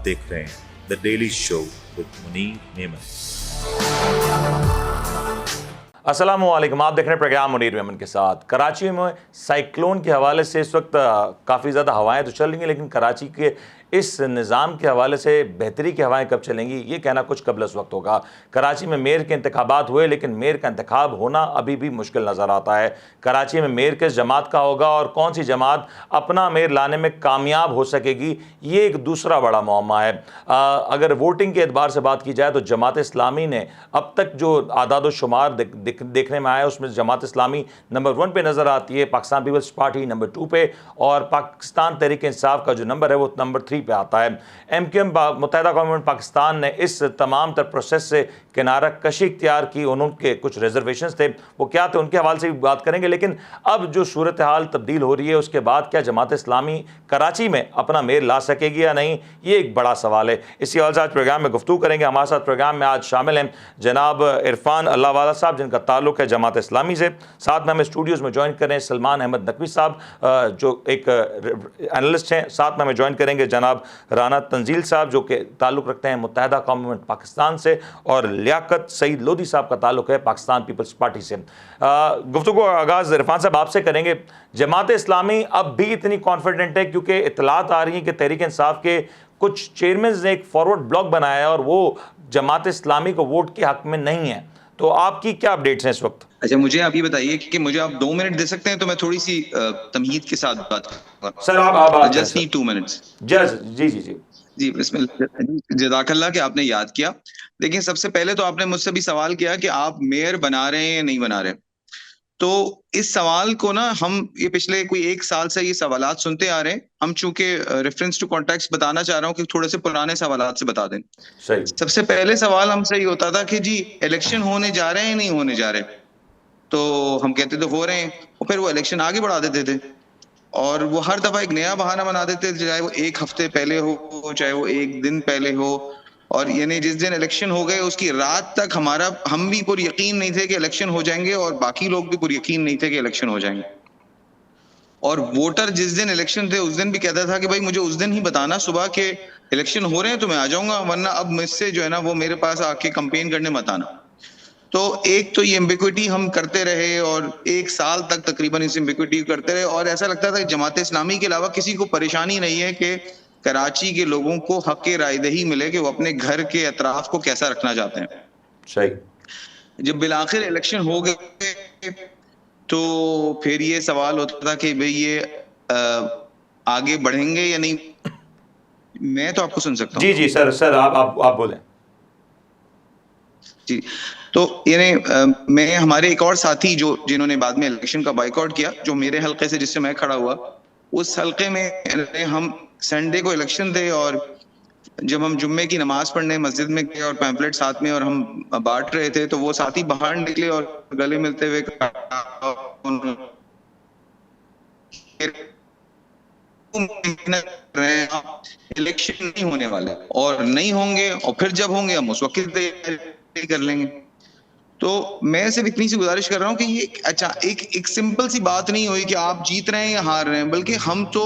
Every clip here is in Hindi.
देख रहे हैं the daily show with Munir Memon. अस्सलाम वालेकुम, आप देख रहे हैं प्रोग्राम मुनीर मेमन के साथ। कराची में साइक्लोन के हवाले से इस वक्त काफ़ी ज़्यादा हवाएं तो चल रही हैं, लेकिन कराची के इस निज़ाम के हवाले से बेहतरी की हवाएं कब चलेंगी ये कहना कुछ कबल इस वक्त होगा। कराची में मेयर के इंतखाबात हुए, लेकिन मेयर का इंतखाब होना अभी भी मुश्किल नज़र आता है। कराची में मेयर किस जमात का होगा और कौन सी जमात अपना मेयर लाने में कामयाब हो सकेगी, ये एक दूसरा बड़ा मौमा है। अगर वोटिंग के एतबार से बात की जाए तो जमात इस्लामी ने अब तक जो आदाद शुमार देखने में आया है, उसमें जमात इस्लामी नंबर 1 पे नज़र आती है, पाकिस्तान पीपल्स पार्टी नंबर 2 पे, और पाकिस्तान तहरीक इंसाफ का जो नंबर है वो नंबर 3 पे आता है। MQM मुत्तहिदा कौम पाकिस्तान ने इस तमाम तर प्रोसेस से किनारा कशी इख्तियार की। उनके कुछ रिजर्वेशन थे, वो क्या थे उनके हवाले से भी बात करेंगे। लेकिन अब जो सूरत हाल तब्दील हो रही है, उसके बाद क्या जमात इस्लामी कराची में अपना मेयर ला सकेगी या नहीं, ये एक बड़ा सवाल है। इसी वजह से आज प्रोग्राम में गुफ्तगू करेंगे। हमारे साथ प्रोग्राम में आज शामिल हैं जनाब इरफान अल्लाह वाला साहब, जिनका ताल्लुक़ है जमात इस्लामी से। साथ में हमें स्टूडियोज़ में ज्वाइन करें सलमान अहमद नकवी साहब, जो एक एनालिस्ट हैं। साथ में हमें ज्वाइन करेंगे जनाब राना तंजील साहब, जो कि ताल्लुक़ रखते हैं मुत्तहिदा कौम पाकिस्तान से, और लियाकत सईद लोधी साहब का ताल्लुक़ है पाकिस्तान पीपल्स पार्टी से। गुफ्तगू का आगाज़ इरफान साहब आपसे करेंगे। जमात इस्लामी अब भी इतनी कॉन्फिडेंट है क्योंकि इतलात आ रही हैं कि तहरीक इंसाफ के कुछ चेयरमैन ने एक फॉरवर्ड ब्लॉक बनाया है और वो जमात इस्लामी को वोट के हक में नहीं है। तो आपकी क्या अपडेट्स हैं इस वक्त? अच्छा, मुझे आप ये बताइए कि मुझे आप 2 मिनट दे सकते हैं तो मैं थोड़ी सी तमहीद के साथ बात करूंगा। सर आप जस्ट नीड 2 मिनट्स। जी जी जी जी बिस्मिल्लाह, जज़ाकल्लाह कि आपने याद किया। देखिए, सबसे पहले तो आपने मुझसे भी सवाल किया कि आप मेयर बना रहे हैं या नहीं बना रहे। तो इस सवाल को ना हम ये पिछले कोई 1 साल से ये सवालात सुनते आ रहे हैं। हम चूंकि रेफरेंस टू कॉन्टेक्स्ट बताना चाह रहा हूँ कि थोड़े से पुराने सवालात से बता दें। सही। सबसे पहले सवाल हमसे ये होता था कि जी इलेक्शन होने जा रहे हैं या नहीं होने जा रहे। तो हम कहते तो हो रहे हैं, और फिर वो इलेक्शन आगे बढ़ा देते थे, और वो हर दफा एक नया बहाना बना देते थे, चाहे वो 1 हफ्ते पहले हो, चाहे वो 1 दिन पहले हो। और यानी जिस दिन इलेक्शन हो गए उसकी रात तक हम भी पूरी यकीन नहीं थे कि इलेक्शन हो जाएंगे, और बाकी लोग भी पूरी यकीन नहीं थे कि इलेक्शन हो जाएंगे। और वोटर जिस दिन इलेक्शन थे उस दिन भी कहता था कि भाई मुझे उस दिन ही बताना सुबह के इलेक्शन हो रहे हैं तो मैं आ जाऊंगा, वरना अब मुझसे जो है ना वो मेरे पास आके कंपेन करने मत आना। तो एक तो ये एम्बिग्विटी हम करते रहे, और 1 साल तक तकरीबन इस एम्बिग्विटी करते रहे, और ऐसा लगता था कि जमात इस्लामी के अलावा किसी को परेशानी नहीं है कि कराची के लोगों को हक रायदही मिले कि वो अपने घर के अतराफ को कैसा रखना चाहते हैं। सही। जब बिलाखिर इलेक्शन हो गए तो फिर ये सवाल होता था कि भाई ये आगे बढ़ेंगे या नहीं। मैं तो आपको सुन सकता हूँ। जी जी सर आप बोलें। जी, तो यानी मैं हमारे एक और साथी जिन्होंने बाद में इलेक्शन का बाइकआउट किया, जो मेरे हल्के से जिससे मैं खड़ा हुआ, उस हल्के में हम संडे को इलेक्शन थे, और जब हम जुम्मे की नमाज पढ़ने मस्जिद में गए और पैम्पलेट साथ में और हम बांट रहे थे, तो वो साथी बाहर निकले और गले मिलते हुए इलेक्शन नहीं होने वाले और नहीं होंगे, और फिर जब होंगे हम उस वक्त तैयारी कर लेंगे। तो मैं सिर्फ इतनी सी गुजारिश कर रहा हूँ कि ये अच्छा एक सिंपल सी बात नहीं हुई कि आप जीत रहे हैं या हार रहे हैं, बल्कि हम तो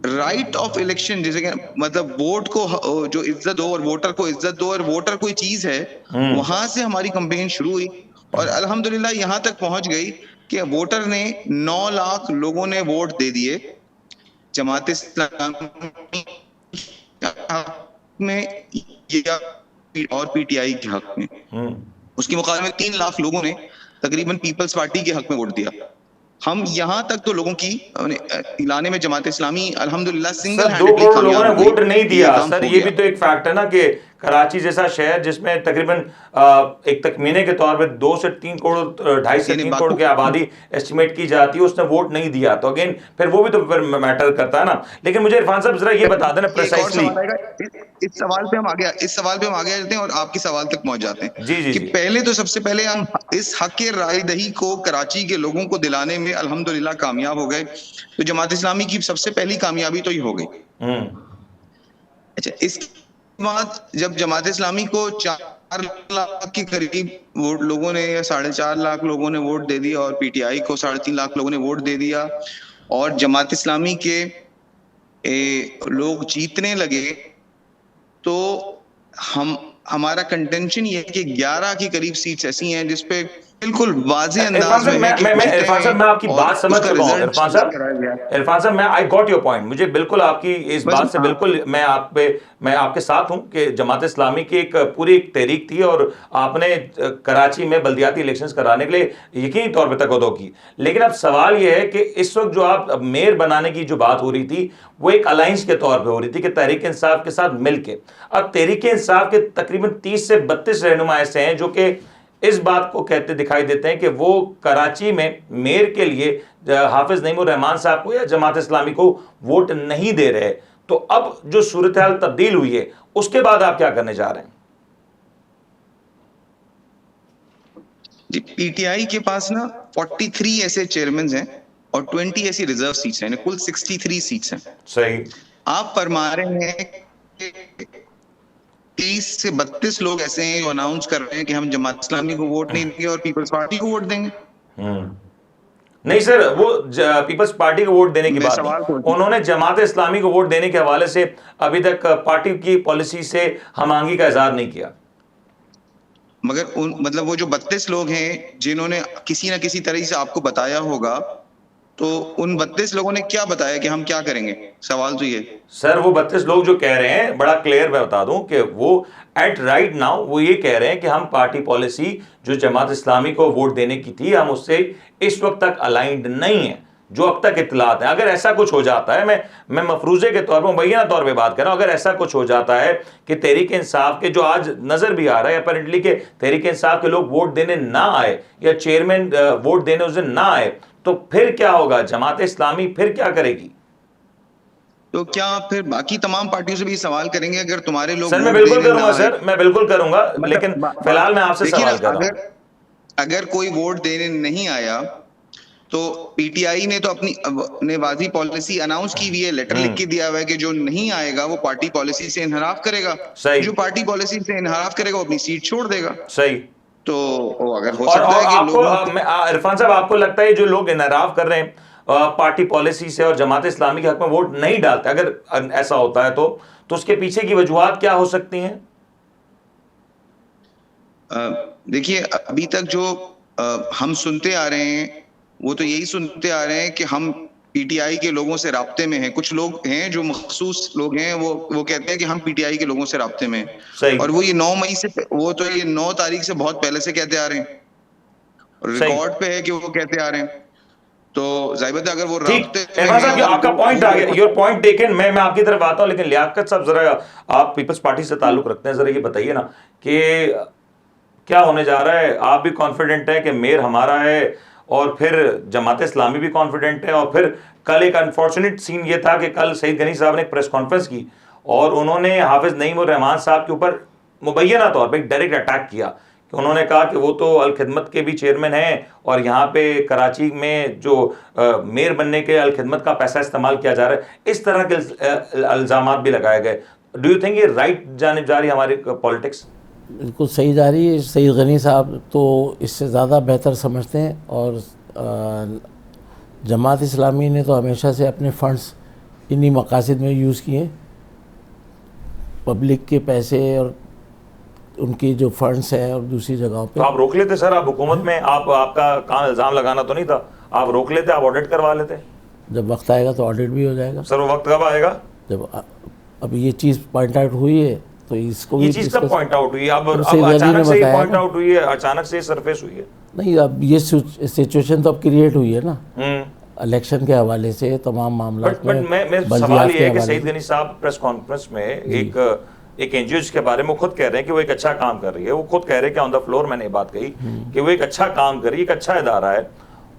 राइट ऑफ इलेक्शन, जैसे कि मतलब वोट को जो इज्जत दो और वोटर को इज्जत दो, और वोटर कोई चीज है, वहां से हमारी कंपेन शुरू हुई, और अल्हम्दुलिल्लाह यहाँ तक पहुंच गई कि वोटर ने 9 लाख लोगों ने वोट दे दिए जमात इस्लामी में या और पीटीआई के हक में। उसके मुकाबले में 3 लाख लोगों ने तकरीबन पीपल्स पार्टी के हक में वोट दिया। हम यहाँ तक तो लोगों की लाने में जमात इस्लामी अल्हम्दुलिल्लाह सिंगल हैंडेडली 2 करोड़ लोगों ने वोट नहीं दिया। सर ये भी तो एक फैक्ट है ना कि कराची जैसा शहर जिसमें तकरीबन एक तखमीने के तौर पे 2 से 3 करोड़ 2.5 से 3 करोड़ की आबादी एस्टिमेट की जाती है, उसने वोट नहीं दिया। तो अगेन फिर वो भी तो फिर मैटर करता है ना। लेकिन मुझे इरफान साहब जरा ये बता देना प्रिसाइसली, इस सवाल पे हम आगे जाते हैं और आपके सवाल तक पहुंच जाते हैं। जी जी कि पहले तो सबसे पहले हम इस हक रायदही को कराची के लोगों को दिलाने में अल्हम्दुलिल्लाह कामयाब हो गए। तो जमात इस्लामी की सबसे पहली कामयाबी तो ये हो गई। अच्छा, इसके बाद जब जमात इस्लामी को 4 लाख के करीब वोट लोगों ने या 4.5 लाख लोगों ने वोट दे दिया, और पीटीआई को 3.5 लाख लोगों ने वोट दे दिया, और जमात इस्लामी के लोग जीतने लगे, तो हमारा कंटेंशन ये है कि 11 के करीब सीट्स ऐसी हैं जिसपे बिल्कुल वाज़े इरफान अंदाज साहब, में है कि इरफान साहब, मैं आपकी और बात समझ उसका चुका हूँ। रिजल्ट इरफान साहब, कराया गया। इरफान साहब, मैं आई गॉट योर पॉइंट। मुझे बिल्कुल आपकी इस बस बात से बिल्कुल मैं आपके साथ हूं कि जमात इस्लामी की एक पूरी एक तहरीक थी और आपने कराची में बल्दियाती इलेक्शंस कराने के लिए यकीनी तौर पर तकदो की। लेकिन अब सवाल यह है कि इस वक्त जो आप मेयर बनाने की जो बात हो रही थी वो एक अलायंस के तौर पे हो रही थी कि तहरीक इंसाफ के साथ मिलके। अब तहरीक इंसाफ के तकरीबन 30 से 32 रहनुमा ऐसे हैं जो कि इस बात को कहते दिखाई देते हैं कि वो कराची में मेयर के लिए हाफिज नईमुर रहमान साहब को या जमात इस्लामी को वोट नहीं दे रहे। तो अब जो सूरत हाल तब्दील हुई है उसके बाद आप क्या करने जा रहे हैं? जी, पीटीआई के पास ना 43 ऐसे चेयरमैन हैं और 20 ऐसी रिजर्व सीट्स हैं, कुल 63 सीट्स हैं। सही। आप फरमा रहे हैं कि 30 से 32 लोग ऐसे हैं जो अनाउंस कर रहे हैं कि हम जमात इस्लामी को वोट नहीं देंगे और पीपल्स पार्टी को वोट देंगे। नहीं सर, वो पीपल्स पार्टी को वोट देने की बात सवाल नहीं, उन्होंने जमात इस्लामी को वोट देने के हवाले से अभी तक पार्टी की पॉलिसी से हमांगी का इजहार नहीं किया। मगर मतलब वो जो 32 लोग हैं जिन्होंने किसी ना किसी तरह से आपको बताया होगा, तो उन 32 लोगों ने क्या बताया कि हम क्या करेंगे? सवाल तो ये। सर, वो 32 लोग जो कह रहे हैं, बड़ा क्लियर मैं बता दूं कि वो एट राइट नाउ वो ये कह रहे हैं कि हम पार्टी पॉलिसी जो जमात इस्लामी को वोट देने की थी हम उससे इस वक्त तक अलाइंड नहीं है, जो अब तक इत्तलात है। अगर ऐसा कुछ हो जाता है, मैं मफरूजे के तौर पर, मुबैना तौर पे बात कर रहा हूं, अगर ऐसा कुछ हो जाता है कि तहरीक इंसाफ के जो आज नजर भी आ रहा है अपेरेंटली कि तहरीक इंसाफ के लोग वोट देने ना आए या चेयरमैन वोट देने उस दिन ना आए, तो फिर क्या होगा? जमात इस्लामी फिर क्या करेगी? तो क्या आप फिर बाकी तमाम पार्टियों से भी सवाल करेंगे अगर तुम्हारे लोग सर मैं बिल्कुल करूंगा, सर मैं बिल्कुल करूंगा, लेकिन फिलहाल मैं आपसे सवाल कर रहा हूं। अगर कोई वोट देने नहीं आया तो पीटीआई ने तो अपनी वाजी पॉलिसी अनाउंस की हुई है, लेटर लिख के दिया हुआ है कि जो नहीं आएगा वो पार्टी पॉलिसी से इनहराफ करेगा। जो पार्टी पॉलिसी से इनहराफ करेगा वो अपनी सीट छोड़ देगा। सही। तो अगर हो सकता है कि आपको इरफान साहब, आपको लगता है जो लोग इनहराफ कर रहे हैं पार्टी पॉलिसी से और जमात इस्लामी के हक में वोट नहीं डालते, अगर ऐसा होता है तो उसके पीछे की वजूहात क्या हो सकती हैं? देखिए, अभी तक जो हम सुनते आ रहे हैं वो तो यही सुनते आ रहे हैं कि हम पीटीआई के लोगों से राब्ते में हैं। कुछ लोग हैं जो मखसूस लोग हैं, वो कहते हैं कि हम पीटीआई के लोगों से राब्ते में हैं, और वो ये 9 मई से, वो तो ये 9 तारीख से बहुत पहले से कहते आ रहे हैं, रिकॉर्ड पे है कि वो कहते आ रहे हैं। तो जाहिर है अगर वो राब्ते में हैं, आपका पॉइंट आ गया, योर पॉइंट टेकन। मैं आपकी तरफ आता हूं, लेकिन लियाकत साहब, जरा आप पीपल्स पार्टी से ताल्लुक रखते हैं, जरा ये बताइए ना कि क्या होने जा रहा है? आप भी कॉन्फिडेंट है कि मेयर हमारा है और फिर जमात इस्लामी भी कॉन्फिडेंट है, और फिर कल एक अनफॉर्चुनेट सीन ये था कि कल सईद गनी साहब ने एक प्रेस कॉन्फ्रेंस की और उन्होंने हाफिज नईमुर रहमान साहब के ऊपर मुबैना तौर पे एक डायरेक्ट अटैक किया कि उन्होंने कहा कि वो तो अल खिदमत के भी चेयरमैन हैं और यहाँ पे कराची में जो मेयर बनने के अल खिदमत का पैसा इस्तेमाल किया जा रहा है, इस तरह के इल्ज़ामात भी लगाए गए। डू यू थिंक ये राइट जानिब जा रही है हमारी पॉलिटिक्स? बिल्कुल सही जा रही है। सईद गनी साहब तो इससे ज़्यादा बेहतर समझते हैं, और जमात इस्लामी ने तो हमेशा से अपने फंड्स इन्हीं मकासद में यूज़ किए, पब्लिक के पैसे और उनकी जो फंड्स हैं और दूसरी जगहों पे। तो आप रोक लेते सर, आप हुकूमत में, आपका काम इल्ज़ाम लगाना तो नहीं था, आप रोक लेते, आप ऑडिट करवा लेते। जब वक्त आएगा तो ऑडिट भी हो जाएगा। सर वो वक्त कब आएगा? जब अब ये चीज़ पॉइंट आउट हुई है तो इसको ये चीज़ कब पॉइंट आउट हुई है? अब अचानक से ये पॉइंट आउट हुई है, अचानक से सरफेस हुई है? नहीं, अब ये सिचुएशन तो अब क्रिएट हुई है ना इलेक्शन के हवाले से, तमाम मामला में। मैं सवाल ये है कि सईद गनी साहब प्रेस कॉन्फ्रेंस में एक एनजीओ के बारे में खुद कह रहे हैं कि वो एक अच्छा काम कर रही है, वो खुद कह रहे हैं कि ऑन द फ्लोर मैंने ये बात कही कि वो एक अच्छा काम कर रही है, एक अच्छा इदारा है,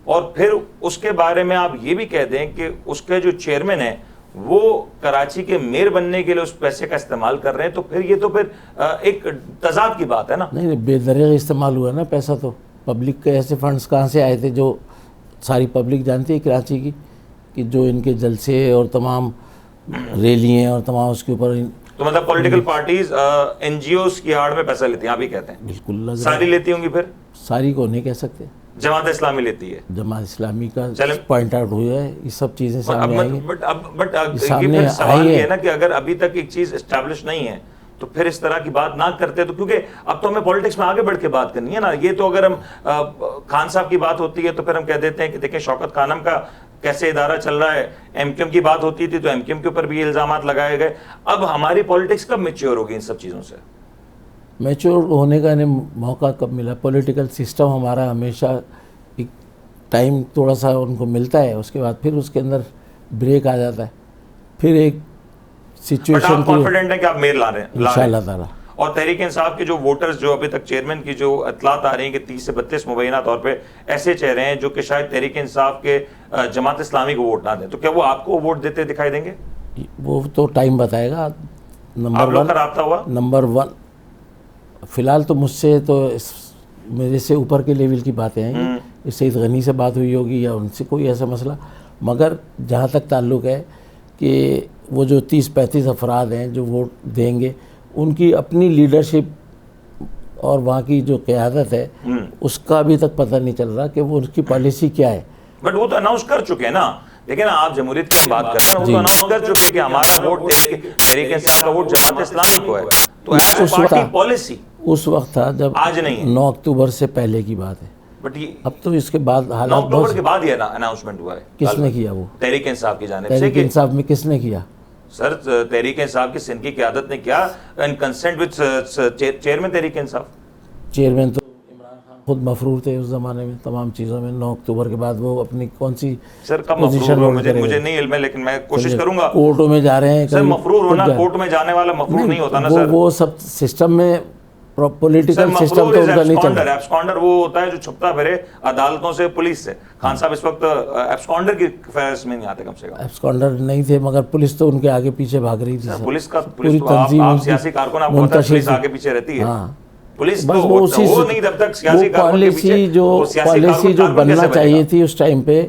और फिर उसके बारे में आप ये भी कह दें कि उसके जो चेयरमैन है वो कराची के मेयर बनने के लिए उस पैसे का इस्तेमाल कर रहे हैं, तो फिर ये तो फिर एक तजाद की बात है ना? नहीं, बेदरिग इस्तेमाल हुआ ना पैसा, तो पब्लिक के ऐसे फंड्स कहाँ से आए थे जो सारी पब्लिक जानती है कराची की, कि जो इनके जलसे और तमाम रैलियाँ और तमाम उसके ऊपर। तो मतलब पॉलिटिकल पार्टीज एनजीओस की आड़ में पैसा लेती हैं, आप ही कहते हैं? बिल्कुल सारी लेती होंगी। फिर सारी को नहीं कह सकते, जमात इस्लामी लेती है। जमात इस्लामी का पॉइंट आउट हुआ है, ये सब चीजें सामने आई हैं। बट सामने आई है ना कि अगर अभी तक एक चीज एस्टैब्लिश नहीं है तो फिर इस तरह की बात ना करते तो, क्योंकि अब तो हमें पॉलिटिक्स में आगे बढ़ के बात करनी है ना। ये तो अगर हम खान साहब की बात होती है तो फिर हम कह देते हैं कि देखें शौकत खानम का कैसे इदारा चल रहा है, एमक्यूएम की बात होती थी तो एमक्यूएम के ऊपर भी इल्जामात लगाए गए। अब हमारी पॉलिटिक्स कब मैच्योर होगी इन सब चीज़ों से? मैच्योर होने का इन्हें मौका कब मिला? पॉलिटिकल सिस्टम हमारा हमेशा एक टाइम थोड़ा सा उनको मिलता है, उसके बाद फिर उसके अंदर ब्रेक आ जाता है, फिर एक सिचुएशन कॉन्फिडेंट है कि आप मेयर ला रहे हैं इंशाअल्लाह ताला। और तहरीक इंसाफ के जो वोटर्स जो अभी तक चेयरमैन की जो इतलात आ रही हैं कि 30 से 32 मुबैना तौर पे ऐसे चेहरे हैं जो कि शायद तहरीक इंसाफ के जमात इस्लामी को वोट ना दें, तो क्या वो आपको वोट देते दिखाई देंगे? वो तो टाइम बताएगा। आप नंबर लोग का वन, राब्ता हुआ? नंबर वन फिलहाल तो मुझसे तो मेरे से ऊपर के लेवल की बातें हैं, सईद गनी से बात हुई होगी या उनसे कोई ऐसा मसला, मगर जहाँ तक ताल्लुक़ है कि वो जो 30-35 अफराद हैं जो वोट देंगे, उनकी अपनी लीडरशिप और वहाँ की जो क़यादत है उसका अभी तक पता नहीं चल रहा कि वो उनकी पॉलिसी क्या है। बट वो तो अनाउंस कर चुके हैं ना। देखिए ना, आप जमहूरियत की बात कर रहे हैं, वो तो अनाउंस कर चुके हैं कि हमारा वोट तहरीक इंसाफ का वोट जमात इस्लामी को है। तो उस पार्टी पॉलिसी उस वक्त था जब आज नहीं है। 9 अक्टूबर से पहले की बात है। बट ये अब तो इसके बाद 9 हालात अक्टूबर बहुत। के बाद ही अनाउंसमेंट हुआ है। किसने किया? वो तहरीक इंसाफ की जानिब से तहरीक कि इंसाफ में किसने किया? सर तहरीक इंसाफ की सिंध की क़यादत ने किया in consent with chairman Tehreek Insaf. Chairman तो खुद मफरूर थे उस ज़माने में तमाम चीज़ों में। 9 अक्टूबर के बाद वो अपनी कौन सी सर कब पोजीशन मफरूर हो, होल्ड मुझे करेंगे? नहीं इल्म है, लेकिन मैं कोशिश करूंगा। कोर्टों में जा रहे हैं सर कभी, मफरूर होना, खुद जा- कोर्ट में जाने वाला मफरूर नहीं होता ना सर। वो सब सिस्टम में पॉलिटिकल सर सिस्टम मफरूर तो इज उनका नहीं चल एब्सकॉन्डर। रहा। एब्सकॉन्डर वो होता है जो छुपता फिरे अदालतों से, पुलिस से। खान साहब इस वक्त एब्सकॉन्डर की फहरिस्त में नहीं आते कम से कम। एब्सकॉन्डर नहीं थे, मगर पुलिस तो उनके आगे पीछे भाग रही थी। पुलिस का पूरी तो तंजीम आप उनकी सियासी कारकुन, आपको पता है मुंतशिर पुलिस थी। आगे पीछे रहती है। हाँ, पुलिस बस तो वो उसी वो नहीं जब तक सियासी वो कारकुन के पीछे पॉलिसी जो बनना चाहिए थी उस टाइम पे,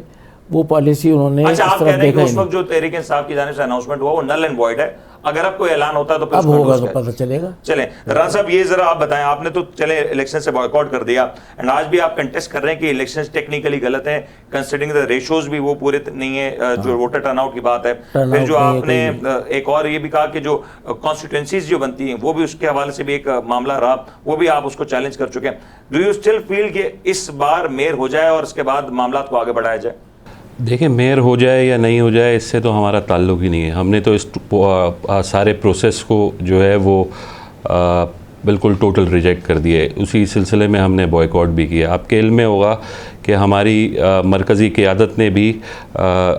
वो पॉलिसी उन्होंने अच्छा, इस आप कह तरफ रहे हैं कि देखा उस ही वक्त जो तहरीक इंसाफ की जानिब से अनाउंसमेंट हुआ वो नल एंड वॉइड है। अगर अब कोई ऐलान होता है तो फिर अब उसका होगा ठोस तो क्या है? पता चलेगा। चलें राना साहब, ये जरा आप बताएं, आपने तो चले इलेक्शन से बॉयकॉट कर दिया एंड आज भी आप कंटेस्ट कर रहे हैं कि इलेक्शंस टेक्निकली गलत हैं, कंसीडरिंग द रेशियोज भी वो पूरे नहीं है, जो वोटर टर्नआउट की बात है। फिर जो आपने एक और ये भी कहा कि जो कॉन्स्टिट्यूंसीज जो बनती हैं वो भी उसके हवाले से भी एक मामला रहा, वो भी आप उसको चैलेंज कर चुके हैं। डू यू स्टिल फील कि इस बार मेयर हो जाए और उसके बाद मामला को आगे बढ़ाया जाए? देखिए, मेयर हो जाए या नहीं हो जाए इससे तो हमारा ताल्लुक़ ही नहीं है। हमने तो इस सारे प्रोसेस को जो है वो बिल्कुल टोटल रिजेक्ट कर दिया है। उसी सिलसिले में हमने बॉयकॉट भी किया। आपके इल्म में होगा कि हमारी मरकज़ी क़यादत ने भी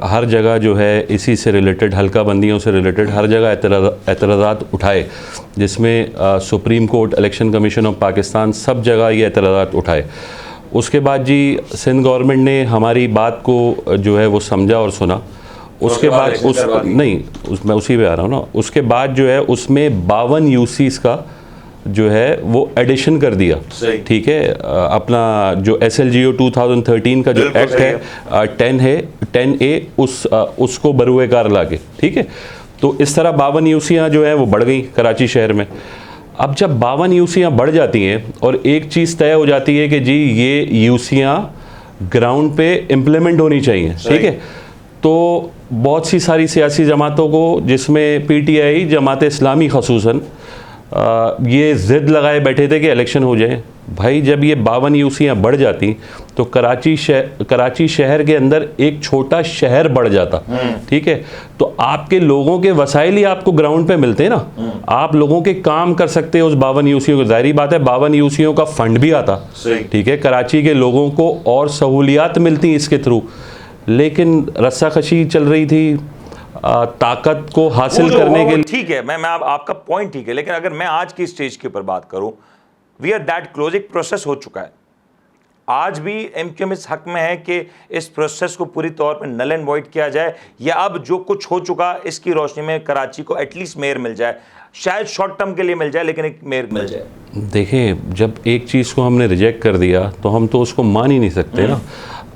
हर जगह जो है इसी से रिलेटेड, हल्का बंदियों से रिलेटेड हर जगह एतराज़ात उठाए, जिसमें supreme court, election commission of Pakistan, सब जगह ये एतराज़ात उठाए। उसके बाद जी सिंध गवर्नमेंट ने हमारी बात को जो है वो समझा और सुना। उसके बाद मैं उसी पे आ रहा हूँ ना। उसके बाद जो है उसमें 52 यूसीस का जो है वो एडिशन कर दिया। ठीक है, अपना जो SLGO 2013 का जो एक्ट है 10A उसको बरूए कार लाके, ठीक है। तो इस तरह 52 यूसियाँ जो है वो बढ़ गई कराची शहर में। अब जब 52 यूसियाँ बढ़ जाती हैं और एक चीज़ तय हो जाती है कि जी ये यूसियाँ ग्राउंड पे इम्प्लीमेंट होनी चाहिए, ठीक है, तो बहुत सी सारी सियासी जमातों को, जिसमें PTI जमात इस्लामी खसूसन, ये ज़िद लगाए बैठे थे कि इलेक्शन हो जाए। भाई जब ये 52 यूसियाँ बढ़ जाती तो कराची शहर के अंदर एक छोटा शहर बढ़ जाता, ठीक है। तो आपके लोगों के वसाइल ही आपको ग्राउंड पे मिलते हैं ना, आप लोगों के काम कर सकते हैं उस 52 यूसियों को। जाहिर बात है 52 यूसियों का फंड भी आता, ठीक है, कराची के लोगों को और सहूलियात मिलती इसके थ्रू। लेकिन रस्साकशी चल रही थी ताकत को हासिल करने के लिए। ठीक है, मैं आपका पॉइंट ठीक है, लेकिन अगर मैं आज की स्टेज के ऊपर बात करूं, वी आर दैट क्लोज, एक प्रोसेस हो चुका है। आज भी MQM इस हक में है कि इस प्रोसेस को पूरी तौर पर नल एंड वॉइड किया जाए, या अब जो कुछ हो चुका इसकी रोशनी में कराची को एटलीस्ट मेयर मिल जाए, शायद शॉर्ट टर्म के लिए मिल जाए लेकिन एक मेयर मिल जाए। देखें, जब एक चीज़ को हमने रिजेक्ट कर दिया तो हम तो उसको मान ही नहीं सकते ना।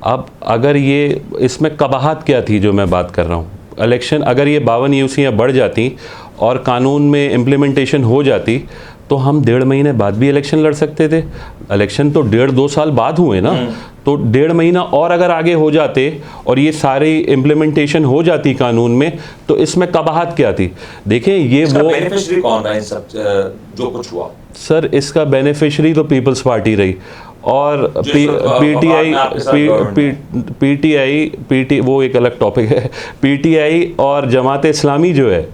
अब अगर ये इसमें कबाहत क्या थी जो मैं बात कर रहा हूँ, इलेक्शन अगर ये 52 यूसियाँ बढ़ जाती और कानून में इम्प्लीमेंटेशन हो जाती तो हम 1.5 महीने बाद भी इलेक्शन लड़ सकते थे। इलेक्शन तो 1.5-2 साल बाद हुए ना, तो 1.5 महीना और अगर आगे हो जाते और ये सारी इम्प्लीमेंटेशन हो जाती कानून में, तो इसमें कबाहत क्या थी। देखें ये वो बेनिफिशियरी कौन रहा इन सब जो कुछ हुआ? सर इसका बेनिफिशियरी तो पीपल्स पार्टी रही, और पीटीआई वो एक अलग टॉपिक है। पीटीआई और जमात इस्लामी जो है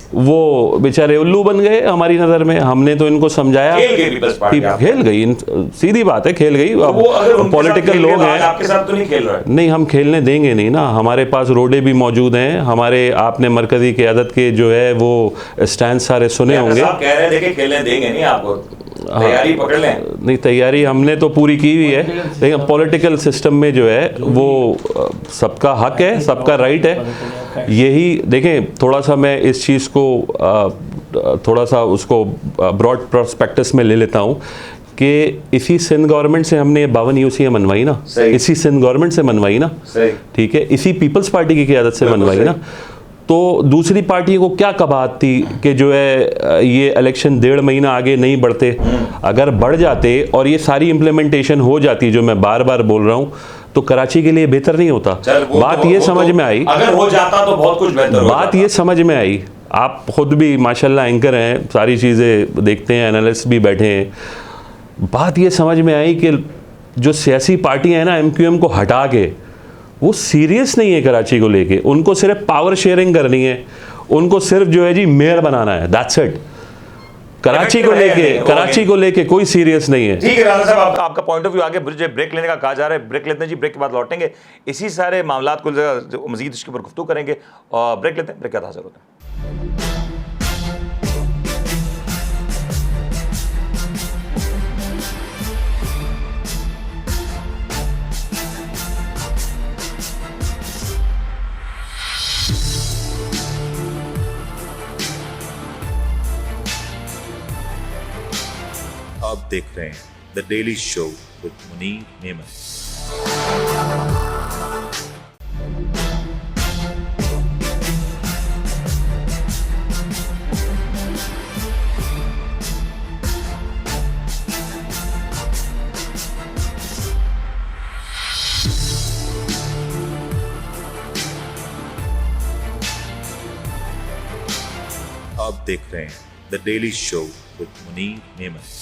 वो बेचारे उल्लू बन गए हमारी नज़र में। हमने तो इनको समझाया, खेल गई, सीधी बात है, खेल गई। अब पॉलिटिकल लोग हैं, आपके साथ तो नहीं खेल रहा है? नहीं, हम खेलने देंगे नहीं ना। हमारे पास रोडे भी मौजूद हैं, हमारे आपने मरकजी क़यादत के जो है वो स्टैंड सारे सुने होंगे। कह रहे थे कि खेलने देंगे नहीं आपको, तैयारी पकड़ लें। नहीं, तैयारी हमने तो पूरी की हुई है, लेकिन पॉलिटिकल सिस्टम में जो है वो सबका हक है, सबका राइट है। यही देखें, थोड़ा सा मैं इस चीज़ को थोड़ा सा उसको ब्रॉड प्रोस्पेक्टस में ले लेता हूँ कि इसी सिंध गवर्नमेंट से हमने 52 यूसीए मनवाई ना, इसी सिंध गवर्नमेंट से मनवाई ना, ठीक है, इसी पीपल्स पार्टी की क़यादत से मनवाई ना। तो दूसरी पार्टियों को क्या कबाहत थी कि जो है ये इलेक्शन 1.5 महीना आगे नहीं बढ़ते। अगर बढ़ जाते और ये सारी इम्प्लीमेंटेशन हो जाती, जो मैं बार बार बोल रहा हूँ, तो कराची के लिए बेहतर नहीं होता। बात ये समझ में आई, अगर हो जाता तो बहुत कुछ बेहतर होता। बात ये समझ में आई, आप खुद भी माशाल्लाह एंकर हैं, सारी चीज़ें देखते हैं, एनालिस्ट भी बैठे हैं। बात ये समझ में आई कि जो सियासी पार्टियां हैं ना, एमक्यूएम को हटा के, वो सीरियस नहीं है कराची को लेके। उनको सिर्फ पावर शेयरिंग करनी है, उनको सिर्फ जो है जी मेयर बनाना है, दैट्स इट। कराची को लेके कोई सीरियस नहीं है। ठीक है राणा साहब, आपका पॉइंट ऑफ व्यू आगे। मुझे ब्रेक लेने का कहा जा रहा है, ब्रेक लेते हैं जी, ब्रेक के बाद लौटेंगे, इसी सारे मामलात को मजीद इसके ऊपर गुफ्तगू करेंगे। और ब्रेक लेते हैं, ब्रेक के बाद हाजिर होते हैं। आप देख रहे हैं the daily show with Munir Memon. आप देख रहे हैं the daily show with Munir Memon.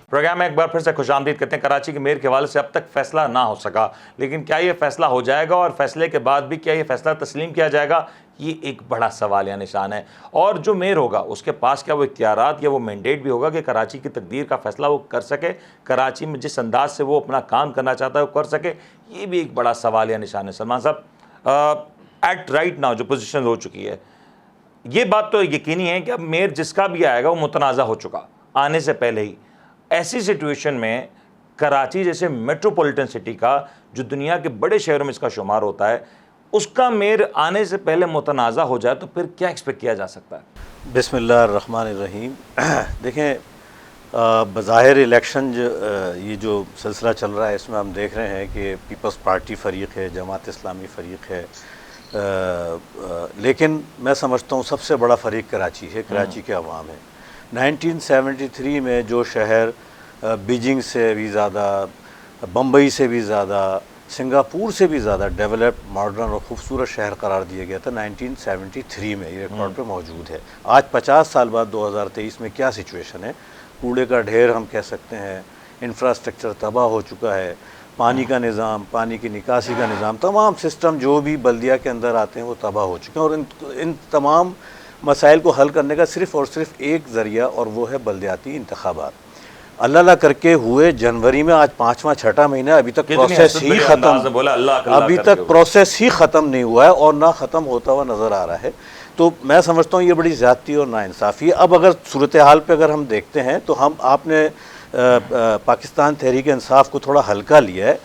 Programme में एक बार फिर से खुशामदीद करते हैं। कराची के मेयर के हवाले से अब तक फैसला ना हो सका, लेकिन क्या ये फैसला हो जाएगा, और फैसले के बाद भी क्या ये फैसला तस्लीम किया जाएगा, ये एक बड़ा सवाल या निशान है। और जो मेयर होगा उसके पास क्या वो इख्तियारात या वो मैंडेट भी होगा कि कराची की तकदीर का फैसला वो कर सके, कराची में जिस अंदाज से वो अपना काम करना चाहता है वो कर सके, ये भी एक बड़ा सवाल या निशान है। सलमान साहब, एट राइट नाउ जो पोजीशन हो चुकी है, ये बात तो यकीनी है कि अब मेयर जिसका भी आएगा वो मुतनाज़ा हो चुका आने से पहले ही। ऐसी सिचुएशन में कराची जैसे मेट्रोपॉलिटन सिटी का, जो दुनिया के बड़े शहरों में इसका शुमार होता है, उसका मेयर आने से पहले मुतनाज़ा हो जाए तो फिर क्या एक्सपेक्ट किया जा सकता है? बिस्मिल्लाहिर्रहमानिर्रहीम। देखें, बज़ाहिर इलेक्शन ये जो सिलसिला चल रहा है, इसमें हम देख रहे हैं कि पीपल्स पार्टी फ़रीक है, जमात इस्लामी फ़रीक है, लेकिन मैं समझता हूँ सबसे बड़ा फ़रीक कराची है, कराची के अवाम है। 1973 में जो शहर बीजिंग से भी ज़्यादा, बम्बई से भी ज़्यादा, सिंगापुर से भी ज़्यादा डेवलप्ड, मॉडर्न और ख़ूबसूरत शहर करार दिया गया था 1973 में, ये रिकॉर्ड पे मौजूद है। आज 50 साल बाद 2023 में क्या सिचुएशन है? कूड़े का ढेर हम कह सकते हैं, इंफ्रास्ट्रक्चर तबाह हो चुका है, पानी का निज़ाम, पानी की निकासी का निज़ाम, तमाम सिस्टम जो भी बल्दिया के अंदर आते हैं वो तबाह हो चुके हैं। और इन तमाम मसाइल को हल करने का सिर्फ़ और सिर्फ एक ज़रिया, और वो है बल्दियाती इंतखाबात। अल्लाह करके हुए जनवरी में, आज 5वां 6ठा महीना, अभी तक प्रोसेस ही ख़त्म नहीं हुआ है और ना ख़त्म होता हुआ नज़र आ रहा है। तो मैं समझता हूँ ये बड़ी ज़्यादती और नाइंसाफ़ी है। अब अगर सूरत हाल पे अगर हम देखते हैं तो आपने पाकिस्तान तहरीक इंसाफ को थोड़ा हल्का लिया है,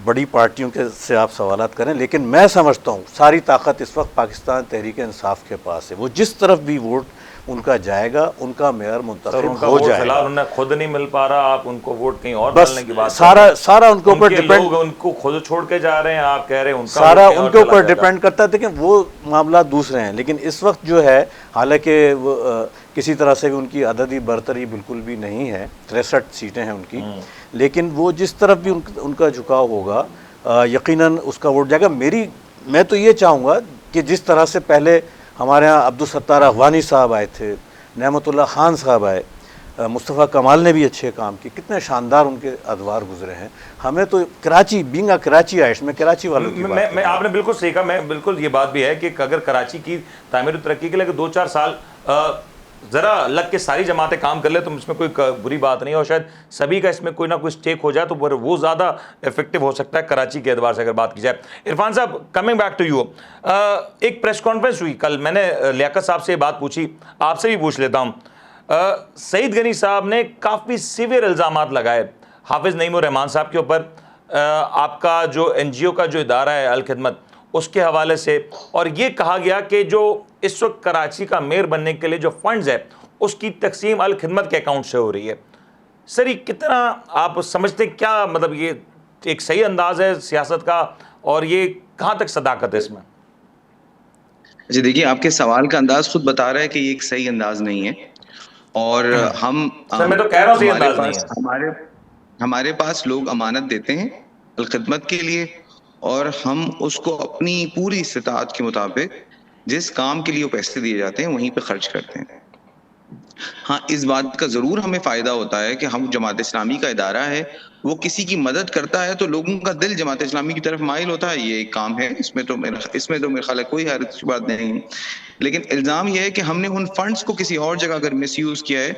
बड़ी पार्टियों के से आप सवालात करें, लेकिन मैं समझता हूँ सारी ताकत इस वक्त पाकिस्तान तहरीक इंसाफ के पास है। वो जिस तरफ भी वोट उनका जाएगा, उनका मेयर मुंतखब हो जाएगा। उन्हें खुद नहीं मिल पा रहा, आप उनको वोट कहीं और बस डालने की बात, सारा उनके ऊपर डिपेंड, उनको खुद छोड़ के जा रहे हैं, आप कह रहे हैं उनका सारा उनके ऊपर डिपेंड करता है। देखिए वो मामला दूसरे हैं, लेकिन इस वक्त जो है हालांकि वो किसी तरह से भी उनकी अददी बरतरी बिल्कुल भी नहीं है, 63 सीटें हैं उनकी, लेकिन वो जिस तरफ भी उनका झुकाव होगा यकीनन उसका वोट जाएगा। मैं तो ये चाहूँगा कि जिस तरह से पहले हमारे यहाँ अब्दुल सत्तार अफगानी साहब आए थे, नेमतुल्लाह खान साहब आए, मुस्तफ़ा कमाल ने भी अच्छे काम किए, कितने शानदार उनके अदवार गुजरे हैं। हमें तो कराची बीइंग अ कराची आइश में कराची वालों की बात मैं आपने बिल्कुल सही कहा। मैं बिल्कुल ये बात भी है कि अगर कराची की तामीर तरक्की के लिए 2-4 साल ज़रा लग के सारी जमातें काम कर ले तो इसमें कोई बुरी बात नहीं है, और शायद सभी का इसमें कोई ना कोई स्टेक हो जाए तो वो ज़्यादा इफेक्टिव हो सकता है कराची के एतबार से अगर बात की जाए। इरफान साहब, कमिंग बैक टू यू, एक प्रेस कॉन्फ्रेंस हुई कल, मैंने लियाकत साहब से बात पूछी, आपसे भी पूछ लेता हूँ। सईद गनी साहब ने काफ़ी सीवियर इल्ज़ामात लगाए हाफिज़ नईम उर रहमान साहब के ऊपर, आपका जो NGO का जो इदारा है अल खिदमत उसके हवाले से, और ये कहा गया कि जो इस वक्त कराची का मेयर बनने के लिए जो फंड्स है उसकी तकसीम अल खिदमत के अकाउंट से हो रही है। सर ये कितना आप समझते हैं, क्या मतलब ये एक सही अंदाज है सियासत का, और ये कहाँ तक सदाकत है इसमें? जी देखिए, आपके सवाल का अंदाज खुद बता रहा है कि ये एक सही अंदाज नहीं है, और हम सर मैं तो कह रहा हूँ सही अंदाज नहीं है। हमारे पास लोग अमानत देते हैं अल खिदमत के लिए, और हम उसको अपनी पूरी इस्तिताअत के मुताबिक जिस काम के लिए वो पैसे दिए जाते हैं वहीं पे खर्च करते हैं। हाँ, इस बात का जरूर हमें फायदा होता है कि हम जमात इस्लामी का इदारा है, वो किसी की मदद करता है तो लोगों का दिल जमात इस्लामी की तरफ माइल होता है, ये एक काम है, इसमें तो मेरे ख्याल है कोई हर्ज की बात नहीं। लेकिन इल्जाम यह है कि हमने उन फंड्स को किसी और जगह अगर मिसयूज किया है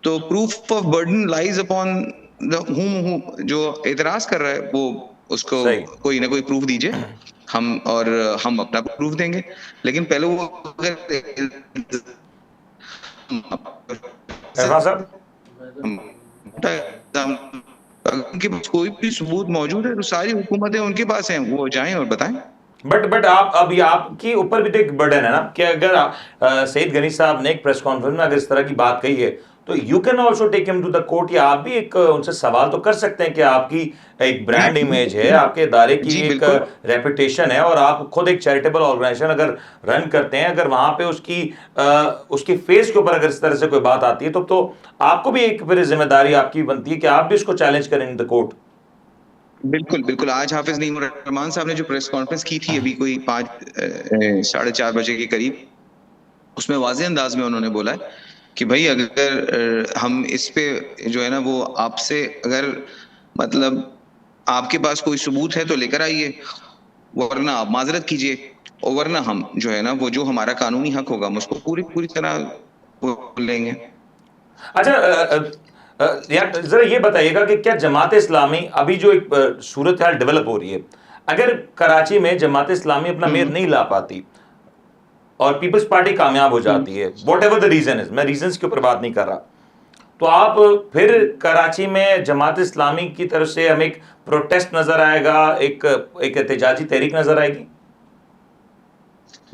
तो proof of burden lies upon जो एतराज कर रहा है वो उसको कोई ना कोई प्रूफ दीजिए, हम अपना प्रूफ देंगे। लेकिन पहले वो उनके पास कोई भी सबूत मौजूद है तो सारी हुकूमतें उनके पास हैं, वो जाएं और बताएं। बट आप अभी आपके ऊपर भी तो एक बर्डन है ना कि अगर सईद गनी साहब ने एक प्रेस कॉन्फ्रेंस में अगर इस तरह की बात कही है तो you can also take him to the court, या आप भी एक उनसे सवाल तो कर सकते हैं कि आपकी एक ब्रांड इमेज है, आपके इदारे की एक रेपुटेशन है, और आप खुद एक चैरिटेबल ऑर्गेनाइजेशन अगर रन करते हैं, अगर वहां पे उसकी फेस के ऊपर अगर इस तरह से कोई बात आती है तो आपको भी एक फिर जिम्मेदारी आपकी बनती है कि आप भी उसको चैलेंज करें इन द कोर्ट। बिल्कुल। आज हाफिज नईम उर रहमान साहब ने जो प्रेस कॉन्फ्रेंस की थी अभी कोई 4:30 बजे के करीब, उसमें वाज़ेह अंदाज में उन्होंने बोला है कि भाई अगर हम इस पे जो है ना वो आपसे अगर मतलब आपके पास कोई सबूत है तो लेकर आइए, वरना आप माजरत कीजिए, और वरना हम जो है ना वो जो हमारा कानूनी हक होगा हम उसको पूरी तरह लेंगे। अच्छा यार जरा ये बताइएगा कि क्या जमात इस्लामी अभी जो एक सूरत हाल डेवलप हो रही है, अगर कराची में जमात इस्लामी अपना मेयर नहीं ला पाती और पीपल्स पार्टी कामयाब हो जाती है, whatever the reason is, मैं रीजंस के ऊपर बात नहीं कर रहा, तो आप फिर कराची में जमात इस्लामी की तरफ से हमें एक प्रोटेस्ट नजर आएगा, एक एहतजाजी तहरीक नजर आएगी?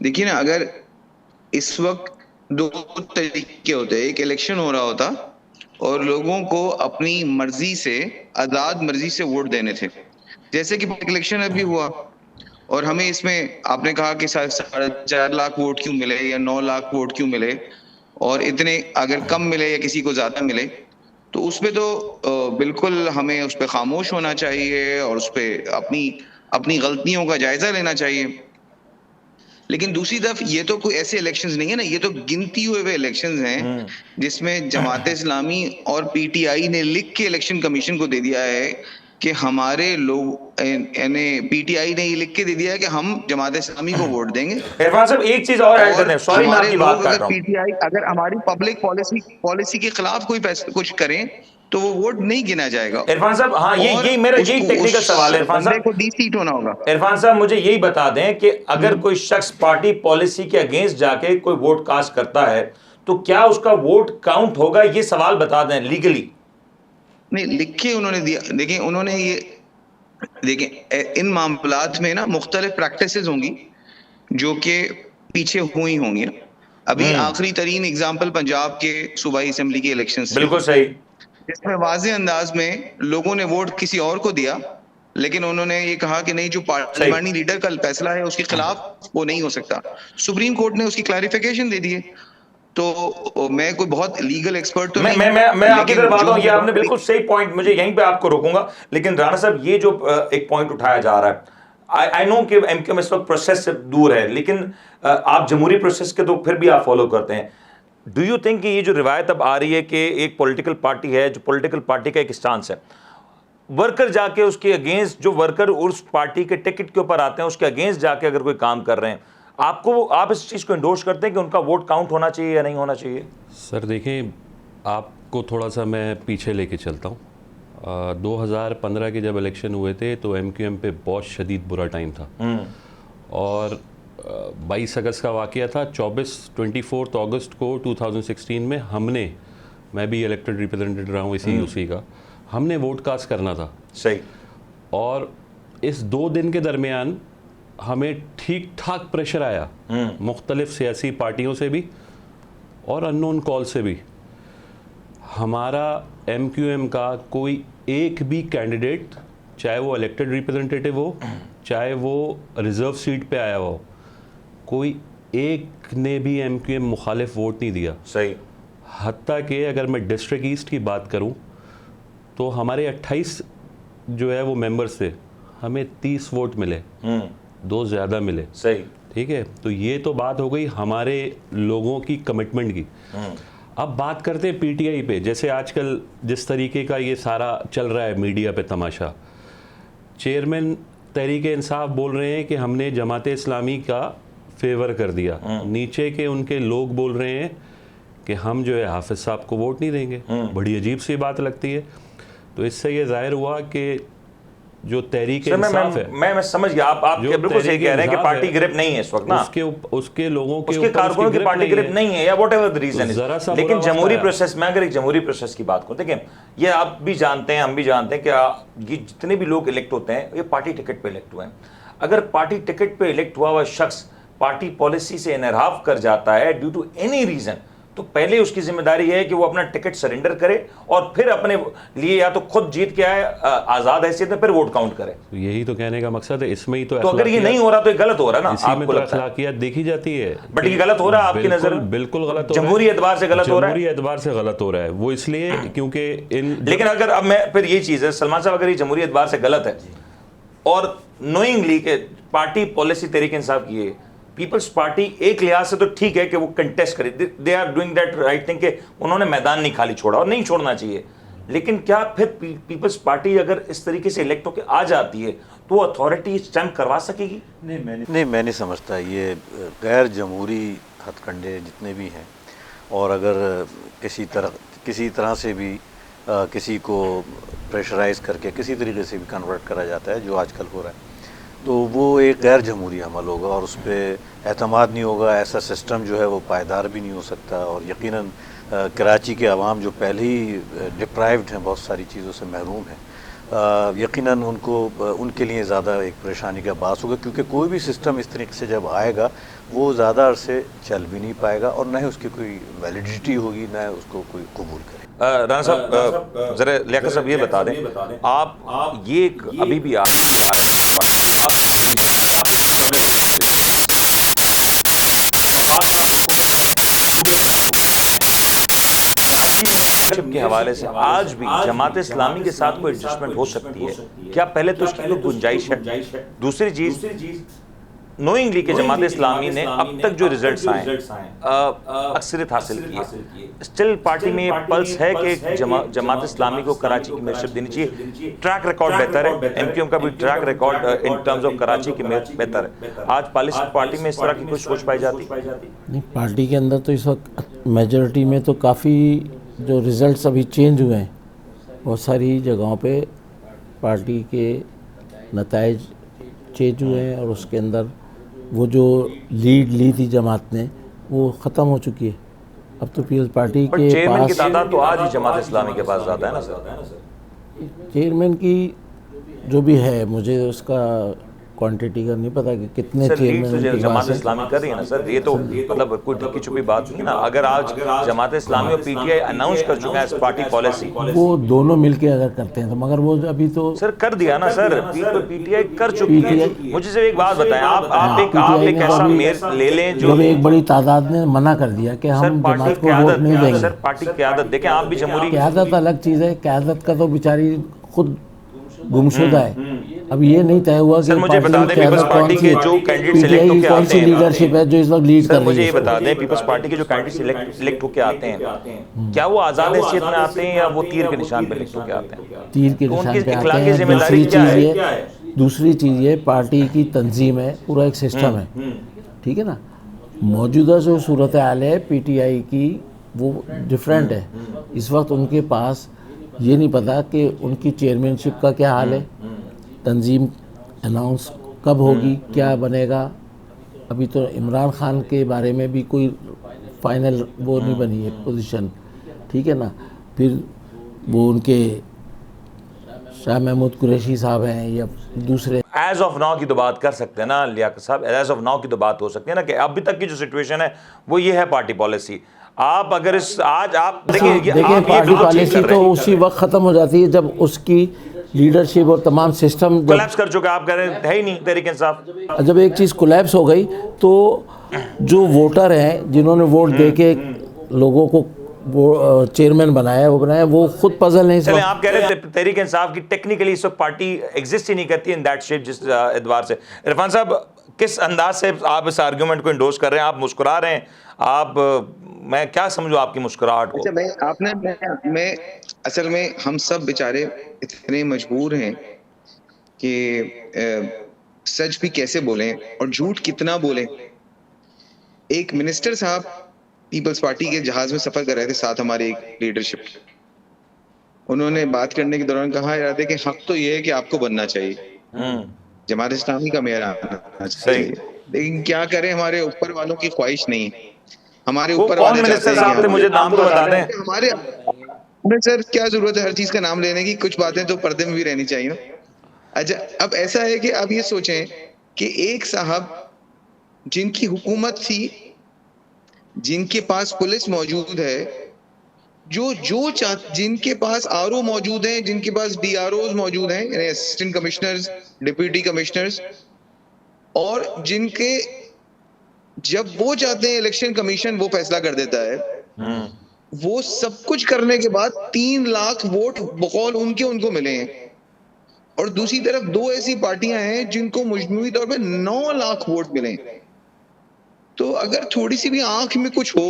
देखिए ना, अगर इस वक्त 2 तरीके होते हैं, एक इलेक्शन हो रहा होता और लोगों को अपनी मर्जी से आजाद मर्जी से वोट देने थे, जैसे कि इलेक्शन अभी हुआ और हमें इसमें आपने कहा कि 4.5 लाख वोट क्यों मिले या 9 लाख वोट क्यों मिले, और इतने अगर कम मिले या किसी को ज्यादा मिले, तो उसपे तो बिल्कुल हमें उस पर खामोश होना चाहिए और उस पर अपनी गलतियों का जायजा लेना चाहिए। लेकिन दूसरी तरफ ये तो कोई ऐसे इलेक्शंस नहीं है ना, ये तो गिनती हुए इलेक्शंस हैं जिसमें जमात इस्लामी और PTI ने लिख के इलेक्शन कमीशन को दे दिया है कि हमारे लोग, यानी PTI ने ये लिख के दे दिया है कि हम जमात इस्लामी को वोट देंगे। इरफान साहब एक चीज और ऐड कर दें, सॉरी मैं आपकी बात काट रहा हूं। PTI अगर हमारी पब्लिक पॉलिसी के खिलाफ कोई कुछ करें तो वो वोट नहीं गिना जाएगा। इरफान साहब हाँ, ये मेरा यही टेक्निकल सवाल है। इरफान साहब को D-सीट होना होगा। इरफान साहब मुझे यही बता दें कि अगर कोई शख्स पार्टी पॉलिसी के अगेंस्ट जाके कोई वोट कास्ट करता है तो क्या उसका वोट काउंट होगा, ये सवाल बता दें लीगली। नहीं, लिख के उन्होंने दिया। देखिए उन्होंने इन मामलात में ना मुख्तलिफ प्रैक्टिसेस होंगी जो कि पीछे हुई होंगी ना। अभी आखिरी तरीन एग्जाम्पल पंजाब के सूबाई असेंबली के इलेक्शन, बिल्कुल सही, जिसमें वाज़ेह अंदाज में लोगों ने वोट किसी और को दिया, लेकिन उन्होंने ये कहा कि नहीं, जो पार्लियामानी लीडर का फैसला है उसके खिलाफ वो नहीं हो सकता। सुप्रीम कोर्ट ने उसकी क्लैरिफिकेशन दे दी है तो मैं कोई बहुत लीगल एक्सपर्ट तो मैं नहीं मैं हूं, मैं आपकी लेकिन तरफ आता जो हूं, ये हमने आपने बिल्कुल सही पॉइंट, मुझे यहीं पे आपको रोकूंगा, लेकिन राणा साहब ये जो एक पॉइंट उठाया जा रहा है, आई नो कि एमक्यूएम इस वक्त प्रोसेस से दूर है, लेकिन आप जमहूरी प्रोसेस के तो फिर भी आप फॉलो करते हैं। डू यू थिंक कि ये जो रिवायत अब आ रही है कि एक पॉलिटिकल पार्टी है, जो पॉलिटिकल पार्टी का एक स्टांस है, वर्कर जाके उसके अगेंस्ट, जो वर्कर उस पार्टी के टिकट के ऊपर आते हैं उसके अगेंस्ट जाके अगर कोई काम कर रहे हैं, आप इस चीज़ को इंडोर्स करते हैं कि उनका वोट काउंट होना चाहिए या नहीं होना चाहिए? सर देखें, आपको थोड़ा सा मैं पीछे लेके चलता हूँ। 2015 के जब इलेक्शन हुए थे तो एमक्यूएम पे बहुत शदीद बुरा टाइम था, और 22 अगस्त का वाक़या था। 24 अगस्त को 2016 में मैं भी इलेक्टेड रिप्रेजेंटेटिव रहा हूँ इसी यूसी का, हमने वोट कास्ट करना था। सही। और इस 2 दिन के दरमियान हमें ठीक ठाक प्रेशर आया मुख्तलिफ सियासी पार्टियों से भी और अननोन कॉल से भी। हमारा एमक्यूएम का कोई एक भी कैंडिडेट, चाहे वो इलेक्टेड रिप्रेजेंटेटिव हो, चाहे वो रिजर्व सीट पे आया हो, कोई एक ने भी एमक्यूएम मुखालिफ वोट नहीं दिया। सही। हत्ता कि अगर मैं डिस्ट्रिक्ट ईस्ट की बात करूं तो हमारे 28 जो है वो मेंबर्स थे, हमें 30 वोट मिले, 2 ज़्यादा मिले। सही। ठीक है, तो ये तो बात हो गई हमारे लोगों की कमिटमेंट की। अब बात करते हैं पीटीआई पे। जैसे आजकल जिस तरीके का ये सारा चल रहा है मीडिया पे तमाशा, चेयरमैन तहरीक इंसाफ बोल रहे हैं कि हमने जमात इस्लामी का फेवर कर दिया, नीचे के उनके लोग बोल रहे हैं कि हम जो है हाफिज साहब को वोट नहीं देंगे। बड़ी अजीब सी बात लगती है। तो इससे ये जाहिर हुआ कि जो तहरीक इंसाफ है, मैं समझ गया, आप बिल्कुल सही कह रहे हैं कि पार्टी ग्रिप नहीं है इस वक्त ना, उसके लोगों के उसके कारकुनों की पार्टी ग्रिप नहीं है, या वट एवर द रीजन है। लेकिन जमहूरी प्रोसेस में, अगर एक जमहूरी प्रोसेस की बात करूं, देखिए ये आप भी जानते हैं, हम भी जानते हैं कि ये जितने भी लोग इलेक्ट होते हैं ये पार्टी टिकट पे इलेक्ट हुए हैं। अगर पार्टी टिकट पे इलेक्ट हुआ हुआ शख्स पार्टी पॉलिसी से इनहराफ कर जाता है ड्यू टू एनी रीजन, तो पहले उसकी जिम्मेदारी है कि वो अपना टिकट सरेंडर करे और फिर अपने लिए या तो खुद जीत के आए आजाद हैसियत में, फिर वोट काउंट करे। तो यही तो कहने का मकसद है, इसमें ही तो अगर ये नहीं हो रहा तो ये गलत हो रहा है ना, इसी में तो अखलाकियात देखी जाती है। बट ये गलत हो रहा है आपकी नजर में? बिल्कुल गलत हो रहा है, जमहूरी एतबार से गलत हो रहा है। जमहूरी एतबार से गलत हो रहा है वो इसलिए क्योंकि लेकिन अगर अब मैं फिर ये चीज है सलमान साहब, अगर ये जमहूरी एतबार से गलत है और नोइंगली के पार्टी पॉलिसी तहरीक इंसाफ की है, पीपल्स पार्टी एक लिहाज से तो ठीक है कि वो कंटेस्ट करे, they are doing that right thing, कि उन्होंने मैदान नहीं खाली छोड़ा और नहीं छोड़ना चाहिए, लेकिन क्या फिर पीपल्स पार्टी अगर इस तरीके से इलेक्ट होकर आ जाती है तो अथॉरिटी स्टैम्प करवा सकेगी? नहीं, मैं नहीं समझता। ये गैर जमहूरी हथकंडे जितने भी हैं, और अगर किसी तरह से भी किसी को प्रेशराइज करके किसी तरीके से भी कन्वर्ट करा जाता है, जो आजकल हो रहा है, तो वो एक गैर जमहूरी अमल होगा और उस पर एतमाद नहीं होगा। ऐसा सिस्टम जो है वो पायदार भी नहीं हो सकता। और यकीनन कराची के अवाम जो पहले ही डिप्राइव्ड हैं, बहुत सारी चीज़ों से महरूम हैं, यकीनन उनके लिए ज़्यादा एक परेशानी का बास होगा, क्योंकि कोई भी सिस्टम इस तरीके से जब आएगा वो ज़्यादा अरसे चल भी नहीं पाएगा और न ही उसकी कोई वैलिडिटी होगी, न उसको कोई कबूल करे। राणा साहब जरा लियाकत साहब ये बता दें, आप ये अभी भी के हवाले से आज भी जमात इस्लामी के साथ कोई एडजस्टमेंट हो सकती है क्या? पहले तो उसकी कोई गुंजाइश है। दूसरी चीज, नोइंगली के जमात इस्लामी ने अब तक जो रिजल्ट्स आए अक्सरियत हासिल की है, स्टिल पार्टी में पल्स है कि जमात इस्लामी को कराची की मेयरशिप देनी चाहिए। ट्रैक रिकॉर्ड बेहतर है, एमक्यूएम का भी track record in terms of Karachi की बेहतर है। आज पार्टी में इस तरह की कुछ सोच पाई जाती? नहीं, पार्टी के अंदर तो इस वक्त मेजॉरिटी में तो काफ़ी जो रिजल्ट्स अभी चेंज हुए हैं, बहुत सारी जगहों पे पार्टी के नताइज चेंज हुए हैं और उसके अंदर वो जो लीड ली थी जमात ने वो ख़त्म हो चुकी है। अब तो पीपल्स पार्टी के चेयरमैन की तादाद तो आज ही जमात इस्लामी के पास ज़्यादा है ना सर? चेयरमैन की जो भी है, मुझे उसका क्वांटिटी का नहीं पता कि कितने सर लीड चेयरमैन तो उनके जमात पास है। इस्लामी कर रही है ना सर, ये तो मतलब कोई ढकी छुपी बात नहीं है ना। अगर आज जमात इस्लामी और पीटीआई अनाउंस कर चुका है एज पार्टी पॉलिसी, वो दोनों मिलके अगर करते हैं तो, मगर वो अभी तो सर कर दिया ना सर, पीटीआई कर चुकी है। मुझे सिर्फ एक बात बताएं, आप एक ऐसा मेयर ले लें जो जब एक बड़ी तादाद ने मना कर दिया कि सर हम पार्टी जमात को वोट नहीं क्यादत, देंगे। सर पार्टी क्यादत देखें, आप भी जमहूरी क्यादत अलग चीज़ है, क्यादत का तो बेचारी खुद गुमशुदा है। अब ये नहीं तय हुआ कि सर मुझे पार्टी बता की दें क्यादत पीपल्स कौन पार्टी सी के है, जो कैंडिडेट PTI सिलेक्ट की होकर कौन आते सी हैं, लीडरशिप है जो इस वक्त लीड सर कर मुझे रही ये है। बता दें पीपल्स पार्टी के जो कैंडिडेट सिलेक्ट होकर आते हैं, क्या वो आज़ाद हैसियत में आते हैं या वो तीर के निशान पे लिख होकर आते हैं? तीर के तो निशान उनकी पे आते इखलाकी हैं। जिम्मेदारी दूसरी चीज़ ये पार्टी की तंजीम है, पूरा एक सिस्टम है, ठीक है ना। मौजूदा जो सूरत हाल है पीटीआई की वो डिफरेंट है। इस वक्त उनके पास ये नहीं पता कि उनकी चेयरमैनशिप का क्या हाल है, तंजीम अनाउंस कब होगी, क्या बनेगा। अभी तो इमरान खान के बारे में भी कोई फाइनल वो नहीं बनी है पोजीशन, ठीक है ना। फिर वो उनके शाह महमूद कुरैशी साहब हैं या दूसरे। एज ऑफ नाउ की तो बात कर सकते हैं ना लियाकत साहब, एज ऑफ नाउ की तो बात हो सकती है ना कि अभी तक की जो सिचुएशन है वो ये है पार्टी पॉलिसी। आप अगर इस आज आप देखिए देखिए पार्टी पॉलिसी तो उसी वक्त ख़त्म हो जाती है जब उसकी लीडरशिप और तमाम सिस्टम कोलैप्स कर चुका है। आप कह रहे हैं है ही नहीं तहरीक इंसाफ। जब एक चीज़ कोलैप्स हो गई तो जो वोटर हैं जिन्होंने वोट दे के लोगों को वो चेयरमैन बनाया वो खुद पजल नहीं। चलें, आप कह रहे हैं तहरीक इंसाफ की टेक्निकली इस वक्त पार्टी एग्जिस्ट ही नहीं करती इन दैट शेप जिस एतबार से। इरफान साहब किस अंदाज से आप इस आर्गूमेंट को इंडोर्स कर रहे हैं? आप मुस्कुरा रहे हैं, आप मैं क्या समझूं आपकी मुस्कुराहट को? अच्छा मैं असल में हम सब बेचारे इतने मजबूर हैं कि सच भी कैसे बोलें और झूठ कितना बोलें। एक मिनिस्टर साहब पीपल्स पार्टी के जहाज में सफर कर रहे थे साथ हमारी एक लीडरशिप, उन्होंने बात करने के दौरान कहा यार देखिए हक तो ये है कि आपको बनना चाहिए, जमात इस्लामी का मेयर आना चाहिए, लेकिन क्या करें हमारे ऊपर वालों की ख्वाहिश नहीं है। हमारे ऊपर वाले मिनिस्टर साहब थे, मुझे नाम तो बता दें। हमारे सर क्या जरूरत है हर चीज का नाम लेने की, कुछ बातें तो पर्दे में भी रहनी चाहिए ना। अच्छा अब ऐसा है कि आप ये सोचें कि एक साहब जिनकी हुकूमत थी, जिनके पास पुलिस मौजूद है, जिनके पास आरओ मौजूद हैं, जिनके पास डीआरओज मौजूद हैं, यानी असिस्टेंट कमिश्नर्स, डिप्टी कमिश्नर्स, और जिनके जब वो चाहते हैं इलेक्शन कमीशन वो फैसला कर देता है। वो सब कुछ करने के बाद 3 लाख वोट बकौल उनको मिले हैं, और दूसरी तरफ 2 ऐसी पार्टियां हैं जिनको मजमूई तौर पे 9 लाख वोट मिले। तो अगर थोड़ी सी भी आंख में कुछ हो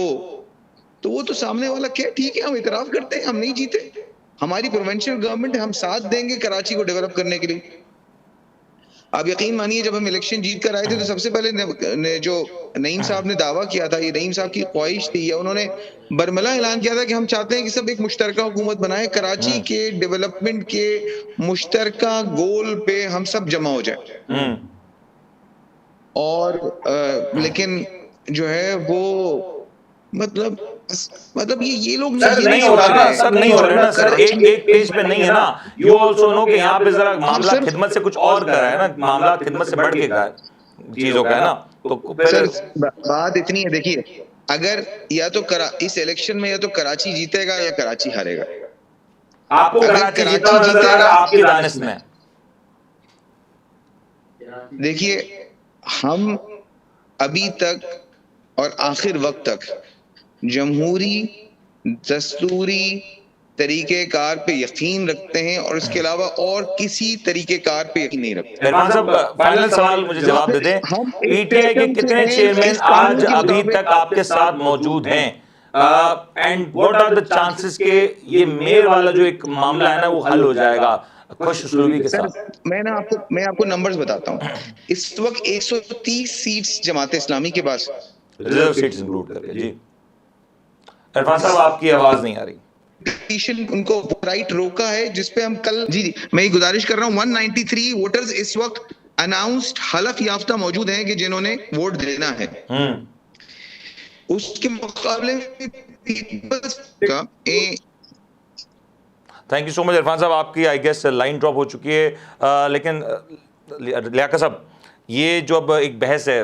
तो वो तो सामने वाला क्या ठीक है हम इतराफ करते हैं हम नहीं जीते, हमारी प्रोविंशियल गवर्नमेंट है, हम साथ देंगे कराची को डेवलप करने के लिए। आप यकीन मानिए जब हम इलेक्शन जीत कर आए थे तो सबसे पहले जो नईम साहब ने दावा किया था, ये नईम साहब की ख्वाहिश थी या उन्होंने बरमला ऐलान किया था कि हम चाहते हैं कि सब एक मुश्तरका हुकूमत बनाए, कराची के डेवलपमेंट के मुश्तरका गोल पे हम सब जमा हो जाए। और लेकिन जो है वो मतलब ये लोग नहीं हो रहा ना सर, नहीं हो रहा ना सर, एक पेज पे नहीं है ना। यू ऑल्सो नो कि यहाँ पे जरा मामला खिदमत से कुछ और कर रहा है ना, मामला खिदमत से बढ़ के का चीजों का है ना। तो सर बात इतनी है, देखिए अगर या तो इस इलेक्शन में या तो कराची जीतेगा या कराची हारेगा। आपको कराची जीतेगा आपकी दानिश में। देखिए हम अभी तक और आखिर वक्त तक जमहूरी दस्तूरी तरीकेकार पे यकीन रखते हैं और इसके अलावा और किसी तरीकेकार पे यकीन नहीं रखते। इरफान साहब फाइनल सवाल मुझे जवाब दे दें, पीटीआई के कितने चेयरमैन आज अभी तक आपके साथ मौजूद हैं, and what are the chances के ये मेयर वाला जो एक मामला है ना वो हल हो जाएगा खुश उसलूबी के साथ? मैं आपको नंबर्स बताता हूँ। इस वक्त 130 सीट्स जमात इस्लामी के पास, रिजर्व सीट्स इंक्लूड करके। जी इरफान साहब आपकी आवाज नहीं आ रही। पिटीशन उनको राइट रोका है जिसपे हम कल जी मैं गुजारिश कर रहा हूँ 193 वोटर्स इस वक्त अनाउंस्ड हलफ याफ्ता मौजूद हैं कि जिन्होंने वोट देना है। उसके मुकाबले में पीपल्स का thank you so much Irfan साहब, आपकी आई गेस लाइन ड्रॉप हो चुकी है, लेकिन लियाकत साहब ये जो अब एक बहस है,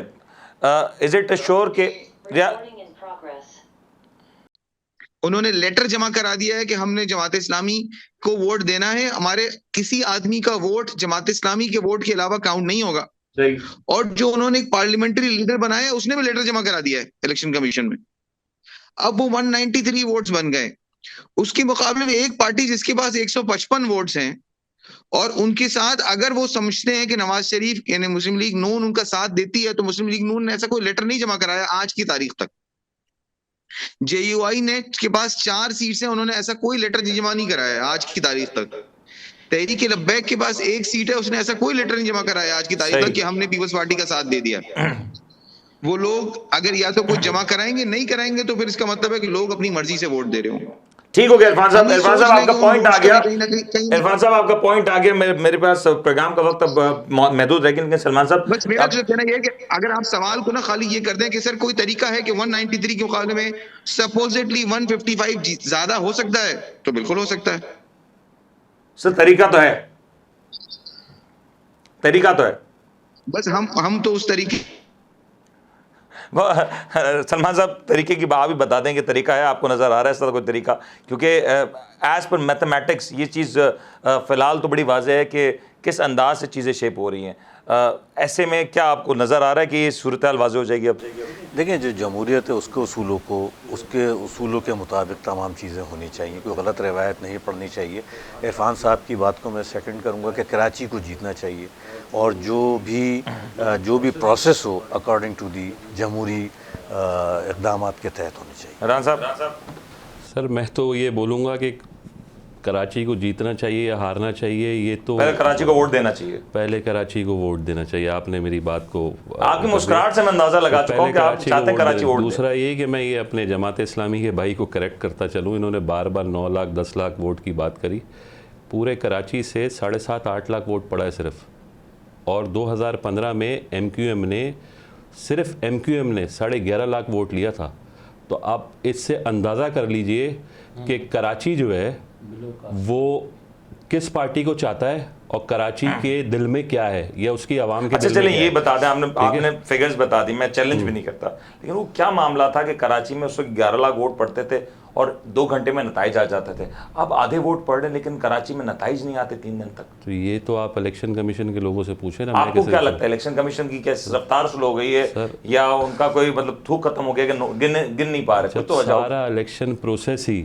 इज इट श्योर के Recording in progress. उन्होंने लेटर जमा करा दिया है कि हमने जमात इस्लामी को वोट देना है, हमारे किसी आदमी का वोट जमात इस्लामी के वोट के अलावा काउंट नहीं होगा। और जो उन्होंने एक पार्लियामेंट्री लीडर बनाया है उसने भी लेटर जमा करा दिया है इलेक्शन कमीशन में। अब वो 193 वोट्स बन गए, उसके मुकाबले में एक पार्टी जिसके पास 155 वोट्स हैं और उनके साथ अगर वो समझते हैं कि नवाज शरीफ यानी मुस्लिम लीग नून उनका साथ देती है, तो मुस्लिम लीग नून ने ऐसा कोई लेटर नहीं जमा कराया आज की तारीख तक। JUI ने के पास 4 सीट्स हैं, उन्होंने ऐसा कोई लेटर जमा नहीं कराया है आज की तारीख तक। तहरीक लब्बैक के पास 1 सीट है, उसने ऐसा कोई लेटर नहीं जमा कराया आज की तारीख तक कि हमने पीपल्स पार्टी का साथ दे दिया। वो लोग अगर या तो कुछ जमा कराएंगे, नहीं कराएंगे तो फिर इसका मतलब है कि लोग अपनी मर्जी से वोट दे रहे हों। ठीक हो गया इरफान साहब, इरफान साहब आपका पॉइंट आ गया, कहीं इरफान साहब आपका पॉइंट आ गया। मेरे पास प्रोग्राम का वक्त अब महदूद रह गया, लेकिन सलमान साहब बस मेरा जो कहना ये है कि अगर आप सवाल को ना खाली ये कर दें कि सर कोई तरीका है कि 193 के मुकाबले में सपोजिटली 155 ज्यादा हो सकता है, तो बिल्कुल हो सकता है सर, तरीका तो है, तरीका तो है। बस हम तो उस तरीके सलमान साहब तरीके की बात भी बता दें कि तरीका है, आपको नज़र आ रहा है इस तरह कोई तरीका? क्योंकि एज पर मैथमेटिक्स ये चीज़ फ़िलहाल तो बड़ी वाज़ेह है कि किस अंदाज से चीज़ें शेप हो रही हैं। ऐसे में क्या आपको नज़र आ रहा है कि ये सूरत हाल वाज़ेह हो जाएगी अब? देखिए, जो जमहूरियत है उसके उसूलों के मुताबिक तमाम चीज़ें होनी चाहिए, कोई गलत रवायत नहीं पढ़नी चाहिए। इरफान साहब की बात को मैं सेकंड करूंगा कि कराची को जीतना चाहिए और जो भी प्रोसेस हो अकॉर्डिंग टू दी जमहूरी इक़दामात के तहत होनी चाहिए। रान साहब? सर, मैं तो ये बोलूँगा कि कराची को जीतना चाहिए या हारना चाहिए, ये तो पहले कराची को वोट देना चाहिए। पहले कराची को वोट देना चाहिए। आपने मेरी बात को, आपकी मुस्कुराहट से मैं अंदाजा लगा चुका हूं कि आप चाहते हैं कराची वोट दें। दूसरा ये कि मैं ये अपने जमात इस्लामी के भाई को करेक्ट करता चलूँ, इन्होंने बार बार 9 लाख 10 लाख वोट की बात करी। पूरे कराची से 7.5-8 लाख वोट पड़ा है सिर्फ। और 2015 में MQM ने 11.5 लाख वोट लिया था। तो आप इससे अंदाज़ा कर लीजिए कि कराची जो है वो किस पार्टी को चाहता है और कराची के दिल में क्या है या उसकी आवाम के अच्छा दिल में चलिए क्या ये है। बता दें, आपने फिगर्स बता दी, मैं चैलेंज भी नहीं करता, लेकिन वो क्या मामला था कि कराची में उस वक्त 11 लाख वोट पड़ते थे और 2 घंटे में नताइज आ जाते थे। अब आधे वोट पड़ रहे लेकिन कराची में नताइज नहीं आते 3 दिन तक। तो ये तो आप इलेक्शन कमीशन के लोगों से पूछे ना। आपको क्या लगता है इलेक्शन कमीशन की क्या रफ्तार स्लो हो गई है या उनका कोई मतलब थूक खत्म हो गया कि गिन नहीं पा रहे? तो सारा इलेक्शन प्रोसेस ही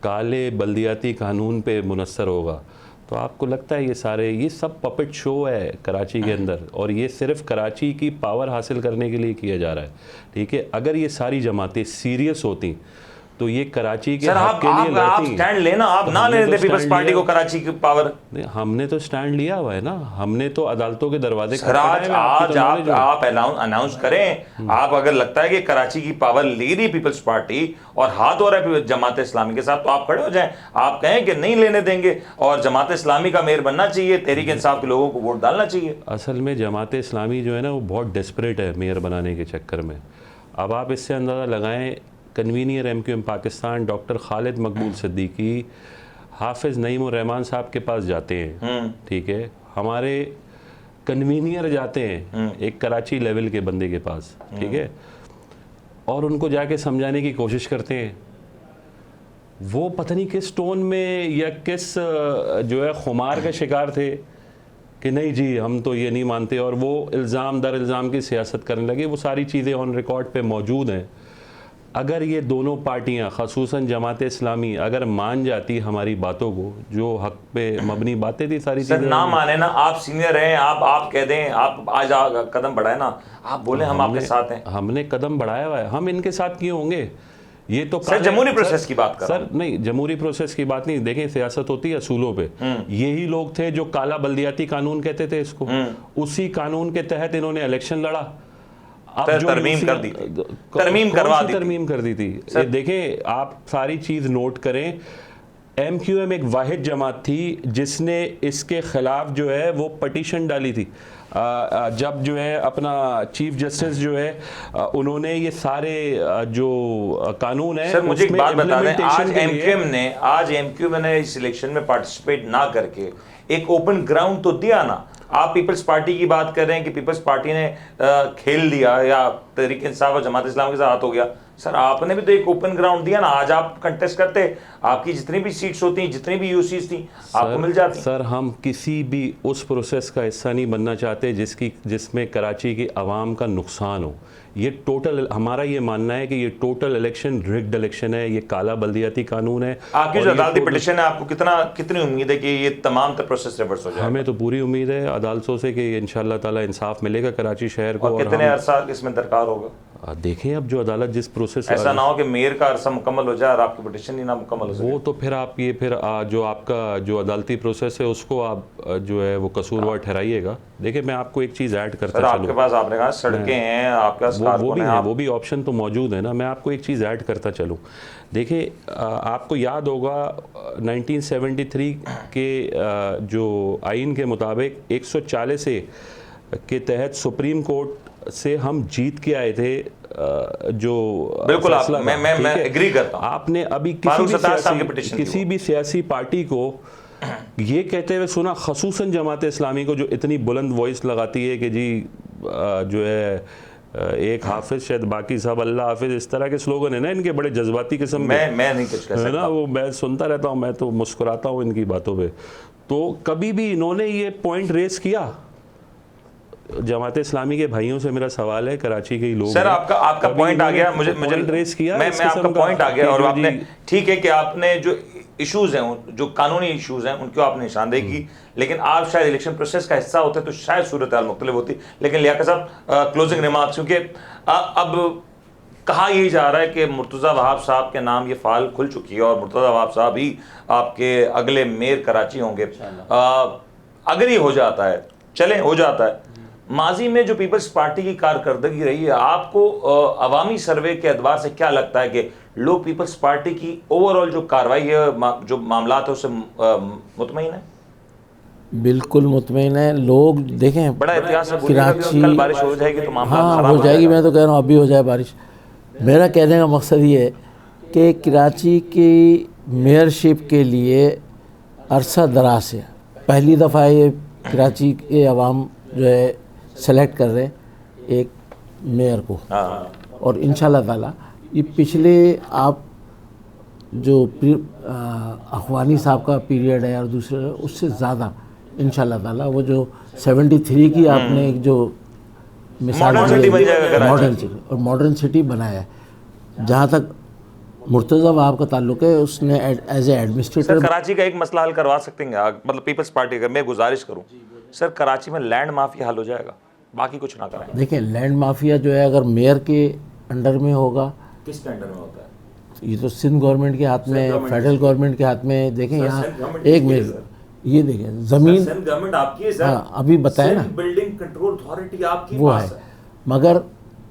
काले बल्दियाती कानून पे मुनस्सर होगा, तो आपको लगता है ये सब पपेट शो है कराची के अंदर, और ये सिर्फ कराची की पावर हासिल करने के लिए किया जा रहा है। ठीक है, अगर ये सारी जमातें सीरियस होती तो ये कराची के हक के लिए आप लड़ती। स्टैंड लेना, आप ना लेने दे पीपल्स पार्टी को कराची की पावर। हमने तो स्टैंड लिया हुआ है ना, हमने तो अदालतों के दरवाजे आज आप अनाउंस करें। आप अगर लगता है कि कराची की पावर ले रही पीपल्स पार्टी और हाथ हो रहा है जमात इस्लामी के साथ, तो आप खड़े हो जाएं, आप कहें कि नहीं लेने देंगे और जमात इस्लामी का मेयर बनना चाहिए, तहरीक इंसाफ के लोगों को वोट डालना चाहिए। असल में जमात इस्लामी जो है ना वो बहुत डेस्परेट है मेयर बनाने के चक्कर में। अब आप इससे अंदाज़ा लगाएं, convener MQM Pakistan doctor Khalid मकबूल सिद्दीकी हाफिज़ नईम रहमान साहब के पास जाते हैं। ठीक है, हमारे कन्वीनियर जाते हैं एक कराची लेवल के बंदे के पास, ठीक है, और उनको जाके समझाने की कोशिश करते हैं। वो पता नहीं किस टोन में या किस जो है खुमार का शिकार थे कि नहीं जी हम तो ये नहीं मानते, और वो इल्ज़ाम दर इल्ज़ाम की सियासत करने लगे। वो सारी चीज़ें ऑन रिकॉर्ड पे मौजूद हैं। अगर ये दोनों पार्टियां ख़ुसूसन जमात इस्लामी अगर मान जाती हमारी बातों को, जो हक पे मबनी बातें थी सारी चीज़ें, ना माने ना, आप सीनियर हैं, आप कह दें, आप आज कदम बढ़ाए ना, आप बोले हम आपके साथ हैं। हमने कदम बढ़ाया हुआ है, हम इनके साथ क्यों होंगे? ये तो सर जमहूरी प्रोसेस की बात कर सर नहीं, जमहूरी प्रोसेस की बात नहीं। देखें, सियासत होती है असूलों पे। यही लोग थे जो काला बल्दियाती कानून कहते थे इसको, उसी कानून के तहत इन्होंने इलेक्शन लड़ा। तरमीम कर दी थी, तरमीम कर दी थी। देखें, आप सारी चीज़ नोट करें, MQM एक वाहिद जमात थी जिसने इसके खिलाफ जो है वो पटिशन डाली थी। जब जो है अपना चीफ जस्टिस जो है उन्होंने ये सारे जो कानून है। सर मुझे एक बात बता दें, आज MQM ने इस इलेक्शन में पार्टिसिपेट ना करके एक ओपन ग्राउंड तो दिया ना। आप पीपल्स पार्टी की बात कर रहे हैं कि पीपल्स पार्टी ने खेल दिया या तहरीक इंसाफ और जमात इस्लाम के साथ हो गया। सर आपने भी तो एक ओपन ग्राउंड दिया ना, आज आप कंटेस्ट करते, आपकी जितनी भी सीट्स होती, जितनी भी यूसीज थी आपको मिल जाती। सर हम किसी भी उस प्रोसेस का हिस्सा नहीं बनना चाहते जिसमें कराची की आवाम का नुकसान हो। ये टोटल, हमारा ये मानना है कि ये टोटल इलेक्शन रिग्ड इलेक्शन है, ये काला बल्दियाती कानून है। आपकी जो अदालती पिटीशन है, आपको कितनी उम्मीद है कि ये तमाम प्रोसेस रिवर्स हो जाए? हमें तो पूरी उम्मीद है अदालतों से कि इंशाल्लाह ताला इंसाफ मिलेगा कराची शहर को। और कितने अरसा इसमें दरकार होगा? देखें अब जो अदालत जिस प्रोसेस, ऐसा ना हो कि मेयर का अरसा मुकम्मल हो जाए और आपकी पिटीशन ही ना मुकम्मल हो सके। वो तो फिर आप ये फिर जो आपका जो अदालती प्रोसेस है उसको आप जो है वो कसूरवार ठहराइएगा। देखिए मैं आपको एक चीज़ ऐड करता चलूँ, आपके पास आपने कहा सड़कें हैं, आपके पास वो भी ऑप्शन तो मौजूद है ना। मैं आपको एक चीज़ ऐड करता चलूँ। देखिए आपको याद होगा 1973 के जो आइन के मुताबिक 140 के तहत सुप्रीम कोर्ट से हम जीत के आए थे जो बिल्कुल मैं एग्री करता हूं। आपने अभी किसी भी सियासी पार्टी को ये कहते हुए सुना, खसूसन जमात इस्लामी को जो इतनी बुलंद वॉइस लगाती है कि जी जो है एक हाफिज शायद बाकी सब अल्लाह हाफिज, इस तरह के स्लोगन है ना इनके, बड़े जज्बाती किस्म मैं नहीं कुछ कह सकता, है ना। वो मैं सुनता रहता हूँ, मैं तो मुस्कुराता हूँ इनकी बातों पे। तो कभी भी इन्होंने ये पॉइंट रेस किया? जमात इस्लामी के भाइयों से मेरा सवाल है, कराची के ही लोग सर आपका पॉइंट आ गया, मुझे रेस किया, मैं आपका पॉइंट आ गया। और आपने ठीक है कि आपने जो इश्यूज हैं, जो कानूनी इश्यूज हैं, उनको आपने निशानदेही की, लेकिन आप शायद इलेक्शन प्रोसेस का हिस्सा होते तो शायद सूरत हाल मुख्तलिफ होती। लेकिन लियाकत साहब क्लोजिंग रिमार्क्स, क्योंकि अब कहा यही जा रहा है कि मुर्तज़ा वहाब साहब के नाम ये फाइल खुल चुकी है और मुर्तज़ा वहाब साहब ही आपके अगले मेयर कराची होंगे। अगर ये हो जाता है, चलें हो जाता है, माजी में जो पीपल्स पार्टी की कारकर्दगी रही है, आपको अवामी सर्वे के एतबार से क्या लगता है कि लोग पीपल्स पार्टी की ओवरऑल जो कार्रवाई है, जो मामला है, उससे मुतमईन है? बिल्कुल मुतमईन है लोग। देखें बड़ा इतिहास है, कराची कल बारिश हो जाएगी तो मामला हाँ हो जाएगी, मैं तो कह रहा हूँ अभी हो जाए बारिश। मेरा कहने का मकसद ये है कि कराची की मेयरशिप के लिए अरसा दराज से पहली दफ़ा ये कराची के अवाम जो है सेलेक्ट कर रहे हैं एक मेयर को। और इंशाल्लाह ताला ये पिछले आप जो अखवानी साहब का पीरियड है और दूसरे उससे ज़्यादा इंशाल्लाह ताला वो जो 73 की आपने एक जो मिसाल मॉडर्न सिटी और मॉडर्न सिटी बनाया है। जहाँ तक मुर्तज़ा वहाब का ताल्लुक है, उसने एज ए एडमिनिस्ट्रेटर कराची का एक मसला हल करवा सकते हैं, मतलब पीपल्स पार्टी का मैं गुजारिश करूं सर, कराची में लैंड माफिया हल हो जाएगा, बाकी कुछ ना करें। देखिए लैंड माफिया जो है अगर मेयर के अंडर में होगा, किसके अंडर में होता है? ये तो सिंध गवर्नमेंट के हाथ में, फेडरल गवर्नमेंट के हाथ में। देखें यहाँ एक मेयर, ये देखें ज़मीन गवर्नमेंट आपकी है सर, हाँ अभी बताया ना, बिल्डिंग कंट्रोल अथॉरिटी आपकी वो है, मगर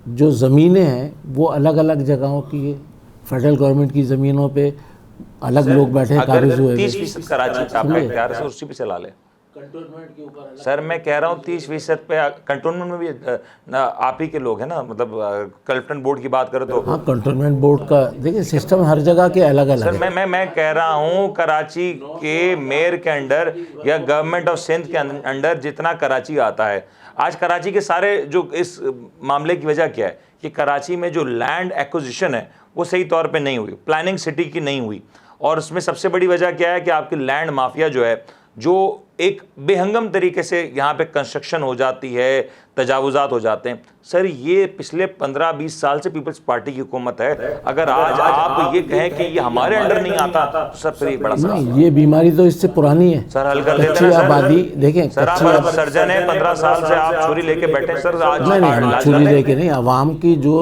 जो ज़मीनें हैं वो अलग अलग जगहों की, फेडरल गवर्नमेंट की ज़मीनों पे अलग लोग बैठे काबिज हुए। 30% कराची आप इख्तियार से उसी पे चला ले सर। मैं कह रहा हूँ 30% पे कंटोनमेंट में भी आप ही के लोग हैं ना, मतलब कलेक्टेड बोर्ड की बात करें तो हाँ कंटोनमेंट बोर्ड का देखिए सिस्टम हर जगह के अलग अलग सर। मैं कह रहा हूँ कराची के मेयर के अंडर या गवर्नमेंट ऑफ सिंध के अंडर जितना कराची आता है, आज कराची के सारे जो इस मामले की वजह क्या है कि कराची में जो लैंड एक्विजिशन है वो सही तौर पे नहीं हुई, प्लानिंग सिटी की नहीं हुई। और उसमें सबसे बड़ी वजह क्या है कि आपकी लैंड माफिया जो है, जो एक बेहंगम तरीके से यहाँ पे कंस्ट्रक्शन हो जाती है, तजावुजात हो जाते हैं। सर ये पिछले 15-20 साल से पीपल्स पार्टी की हुकूमत है। अगर आज आप ये कहें कि ये हमारे अंडर नहीं आता तो सर फिर ये बड़ा नहीं, ये बीमारी तो इससे पुरानी है सर। हल कर कच्ची आबादी देखें, सर आप सर्जन है, 15 साल से आप छुरी लेके बैठे सर। आज नहीं छुरी लेके नहीं, आवाम की जो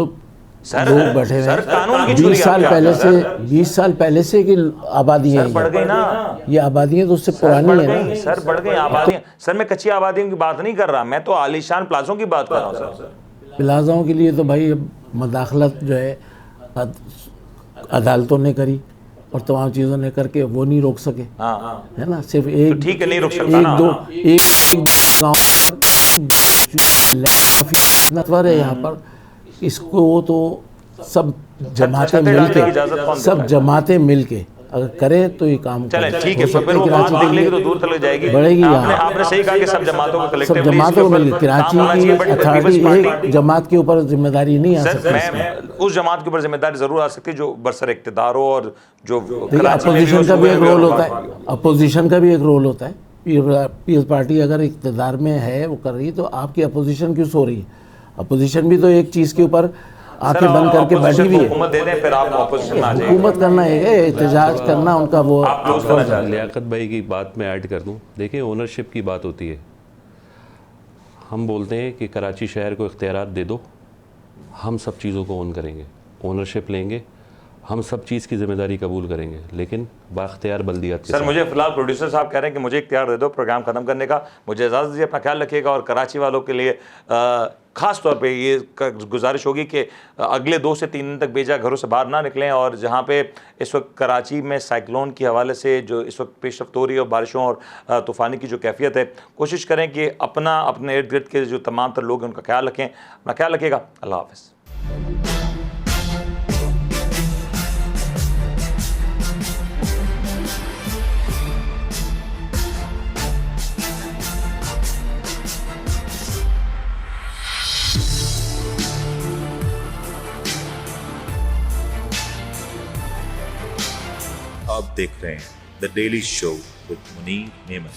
लोग बैठे हुए हैं 20 साल पहले से की आबादी है, बढ़ गई ना ये आबादियाँ तो उससे पुरानी है ना सर, बढ़ गई आबादियाँ सर। मैं कच्ची आबादियों की बात नहीं कर रहा, मैं तो आलीशान प्लाजों की बात कर रहा हूँ सर। प्लाजाओं के लिए तो भाई मदाखलत जो है अदालतों ने करी और तमाम चीज़ों ने करके वो नहीं रोक सके, है ना। सिर्फ एक तो ठीक है, नहीं रोक सकता एक दो है यहाँ पर, इसको तो सब जमातें मिलके अगर करे तो ये काम चले करे। ठीक है, हो तो सकता फिर वो कराची बात के बढ़ लिए लेगी तो दूर तक जाएगी, बढ़ेगी। आपने सही कहा कि सब जमातों को सब कलेक्टिवली जमातों को मिल कराची की अथॉरिटी एक जमात के ऊपर जिम्मेदारी नहीं आ सकती। मैं उस जमात के ऊपर जिम्मेदारी जरूर आ सकती है जो बरसर इक्तदार हो और जो देखिए कराची में भी अपोजिशन हो, का भी सूबे एक में रोल हो। होता है, अपोजिशन का भी एक रोल होता है। पीपल्स पार्टी अगर इक़्तिदार में है वो कर रही है तो आपकी अपोजिशन क्यों सो रही है? अपोजिशन भी तो एक चीज़ के ऊपर आंखें बंद करके बैठी हुई है। हुकूमत दे दें फिर आप ऑपोजिशन में आ जाइए। हुकूमत करना है, एहतजाज करना उनका वो आप क्लोज करना चाहते हैं। लियाकत भाई की बात में ऐड कर दूं, देखिए ओनरशिप की बात होती है। हम बोलते हैं कि कराची शहर को इख्तियारात दे दो, हम सब चीज़ों को ओन करेंगे, ओनरशिप लेंगे, हम सब चीज़ की जिम्मेदारी कबूल करेंगे, लेकिन बाख्तियार बल्दियात के सर साथ। मुझे फिलहाल प्रोड्यूसर साहब कह रहे हैं कि मुझे इख्तियार दे दो प्रोग्राम खत्म करने का, मुझे इजाज़त दीजिए, अपना ख्याल रखिएगा। और कराची वालों के लिए ख़ास तौर पे ये गुजारिश होगी कि अगले 2 से 3 दिन तक बेजा घरों से बाहर ना निकलें। और जहाँ पे इस वक्त कराची में साइक्लोन के हवाले से जो इस वक्त पेशरफ्त हो रही है और बारिशों और तूफ़ानी की जो कैफियत है, कोशिश करें कि अपने इर्द गिर्द के जो तमाम तर लोग हैं उनका ख्याल रखें। अपना ख्याल रखिएगा। अल्लाह हाफ़िज़। आप देख रहे हैं the daily show with Munir Memon.